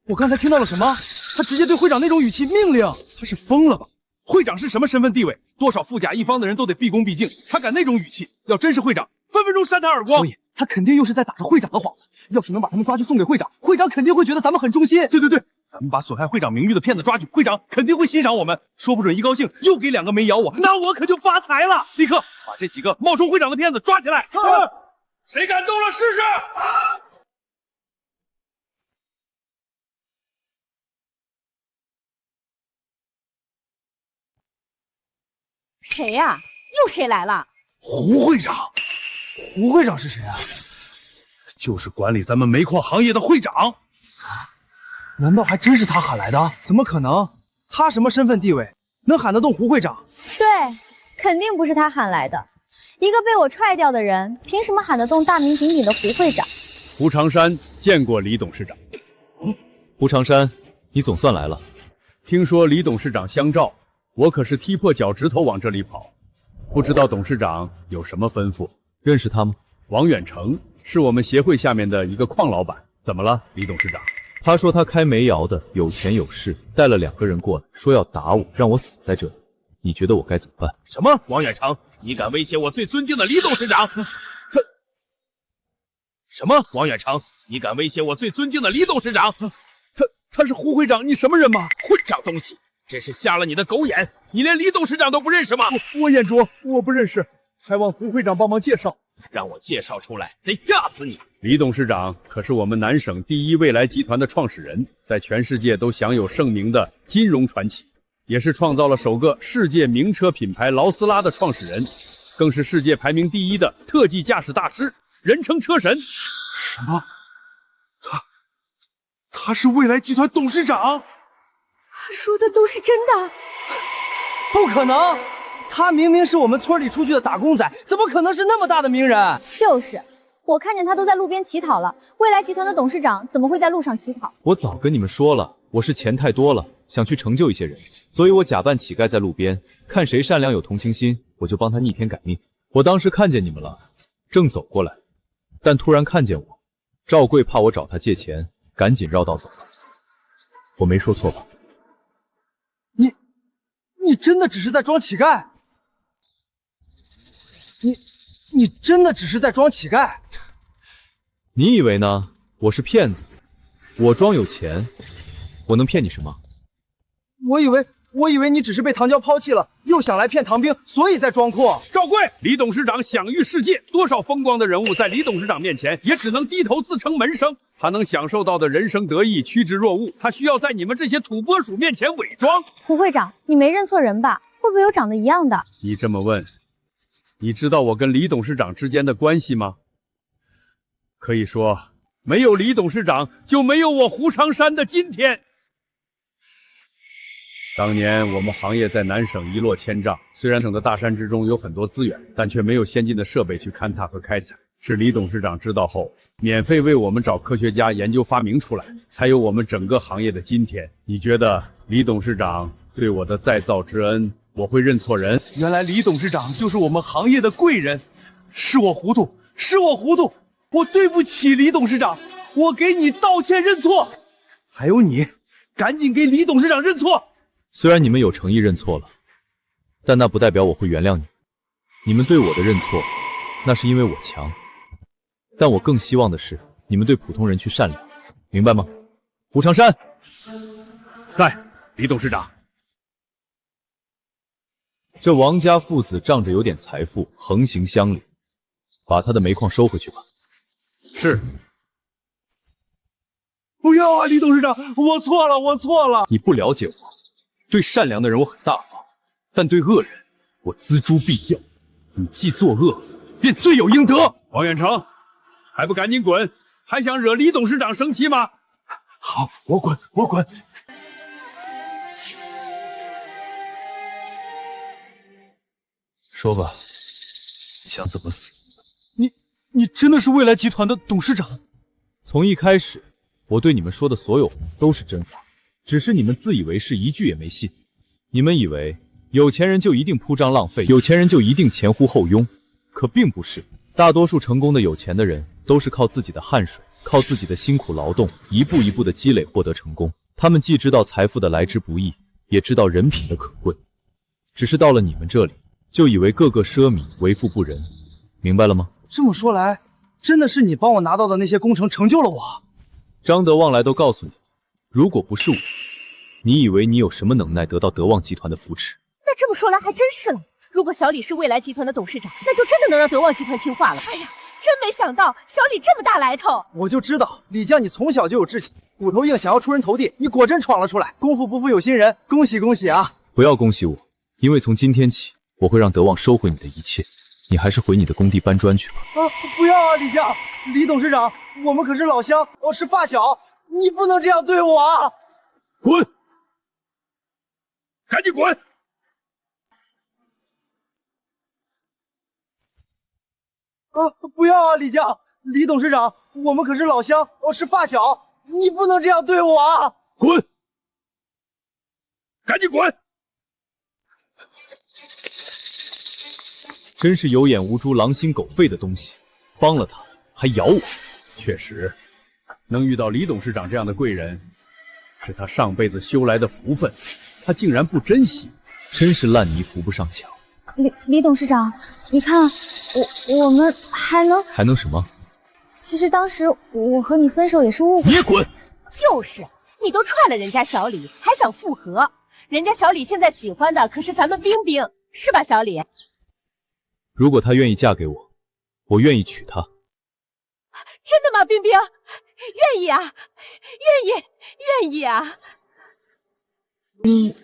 我刚才听到了什么？他直接对会长那种语气命令，他是疯了吧？会长是什么身份地位？多少富甲一方的人都得毕恭毕敬，他敢那种语气，要真是会长，分分钟扇他耳光。所以他肯定又是在打着会长的幌子。要是能把他们抓去送给会长，会长肯定会觉得咱们很忠心。对对对，咱们把损害会长名誉的骗子抓去，会长肯定会欣赏我们，说不准一高兴又给2个煤咬我，那我可就发财了。立刻把这几个冒充会长的骗子抓起来。谁敢动了试试？谁呀？又谁来了？胡会长。胡会长是谁啊？就是管理咱们煤矿行业的会长。难道还真是他喊来的？怎么可能？他什么身份地位，能喊得动胡会长？对，肯定不是他喊来的。一个被我踹掉的人，凭什么喊得动大名鼎鼎的胡会长？胡长山见过李董事长。胡长山，你总算来了。听说李董事长相召，我可是踢破脚趾头往这里跑。不知道董事长有什么吩咐？认识他吗？王远成是我们协会下面的一个矿老板。怎么了，李董事长？他说他开煤窑的，有钱有势，带了2个人过来，说要打我，让我死在这里。你觉得我该怎么办？什么？王远成，你敢威胁我最尊敬的李董事长？什么？王远成，你敢威胁我最尊敬的李董事长？他是胡会长，你什么人吗？混账东西，真是瞎了你的狗眼！你连李董事长都不认识吗？我眼拙，我不认识，还望胡会长帮忙介绍。让我介绍出来，得吓死你！李董事长可是我们南省第一未来集团的创始人，在全世界都享有盛名的金融传奇，也是创造了首个世界名车品牌劳斯拉的创始人，更是世界排名第一的特技驾驶大师，人称车神。什么？他是未来集团董事长？他说的都是真的？不可能！他明明是我们村里出去的打工仔，怎么可能是那么大的名人？就是，我看见他都在路边乞讨了。未来集团的董事长怎么会在路上乞讨？我早跟你们说了，我是钱太多了，想去成就一些人，所以我假扮乞丐在路边，看谁善良有同情心，我就帮他逆天改命。我当时看见你们了，正走过来，但突然看见我，赵贵怕我找他借钱，赶紧绕道走了。我没说错吧？你真的只是在装乞丐？你真的只是在装乞丐？你以为呢？我是骗子，我装有钱，我能骗你什么？我以为你只是被唐娇抛弃了，又想来骗唐兵，所以在装酷。赵贵，李董事长享誉世界，多少风光的人物在李董事长面前也只能低头自称门生。他能享受到的人生得意趋之若鹜，他需要在你们这些土拨鼠面前伪装。胡会长，你没认错人吧？会不会有长得一样的？你这么问，你知道我跟李董事长之间的关系吗？可以说，没有李董事长，就没有我胡长山的今天。当年我们行业在南省一落千丈，虽然省的大山之中有很多资源，但却没有先进的设备去勘探和开采。是李董事长知道后，免费为我们找科学家研究发明出来，才有我们整个行业的今天。你觉得李董事长对我的再造之恩，我会认错人？原来李董事长就是我们行业的贵人，是我糊涂，我对不起李董事长，我给你道歉认错。还有你，赶紧给李董事长认错。虽然你们有诚意认错了，但那不代表我会原谅你。你们对我的认错，那是因为我强。但我更希望的是，你们对普通人去善良，明白吗？胡长山，在。李董事长，这王家父子仗着有点财富，横行乡里，把他的煤矿收回去吧。是。不要啊，李董事长，我错了。你不了解我，对善良的人我很大方，但对恶人我锱铢必较。你既作恶，便罪有应得。王远成，还不赶紧滚！还想惹李董事长生气吗？好，我滚。说吧，你想怎么死？你真的是未来集团的董事长？从一开始，我对你们说的所有话都是真话，只是你们自以为是，一句也没信。你们以为有钱人就一定铺张浪费，有钱人就一定前呼后拥，可并不是。大多数成功的有钱的人都是靠自己的汗水，靠自己的辛苦劳动，一步一步的积累获得成功。他们既知道财富的来之不易，也知道人品的可贵。只是到了你们这里，就以为个个奢靡，为富不仁，明白了吗？这么说来，真的是你帮我拿到的那些工程成就了我。张德旺来都告诉你，如果不是我，你以为你有什么能耐得到德旺集团的扶持？那这么说来还真是了。如果小李是未来集团的董事长，那就真的能让德旺集团听话了。哎呀，真没想到小李这么大来头。我就知道李将你从小就有志气，骨头硬想要出人头地，你果真闯了出来。功夫不负有心人，恭喜恭喜啊！不要恭喜我，因为从今天起，我会让德旺收回你的一切。你还是回你的工地搬砖去吧。不要啊，李将，李董事长，我们可是老乡，是发小，你不能这样对我啊！滚！赶紧滚！不要啊，李将，李董事长，我们可是老乡，是发小，你不能这样对我啊！滚！赶紧滚！真是有眼无珠、狼心狗肺的东西，帮了他还咬我。确实，能遇到李董事长这样的贵人，是他上辈子修来的福分，他竟然不珍惜，真是烂泥扶不上墙。李董事长，你看我们还能什么？其实当时我和你分手也是误会。你滚！就是，你都踹了人家小李，还想复合？人家小李现在喜欢的可是咱们冰冰，是吧，小李？如果她愿意嫁给我，我愿意娶她。真的吗，冰冰？愿意啊，愿意啊！你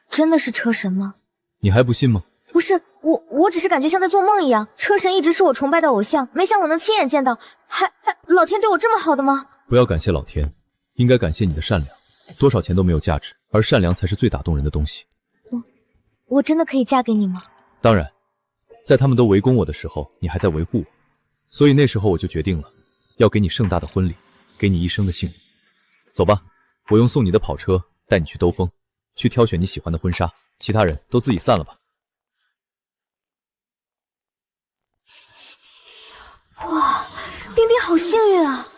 真的是车神吗？你还不信吗？不是，我只是感觉像在做梦一样。车神一直是我崇拜的偶像，没想我能亲眼见到，还老天对我这么好的吗？不要感谢老天，应该感谢你的善良。多少钱都没有价值，而善良才是最打动人的东西。我真的可以嫁给你吗？当然，在他们都围攻我的时候，你还在维护我，所以那时候我就决定了，要给你盛大的婚礼，给你一生的幸福。走吧，我用送你的跑车带你去兜风，去挑选你喜欢的婚纱，其他人都自己散了吧。哇，冰冰好幸运啊！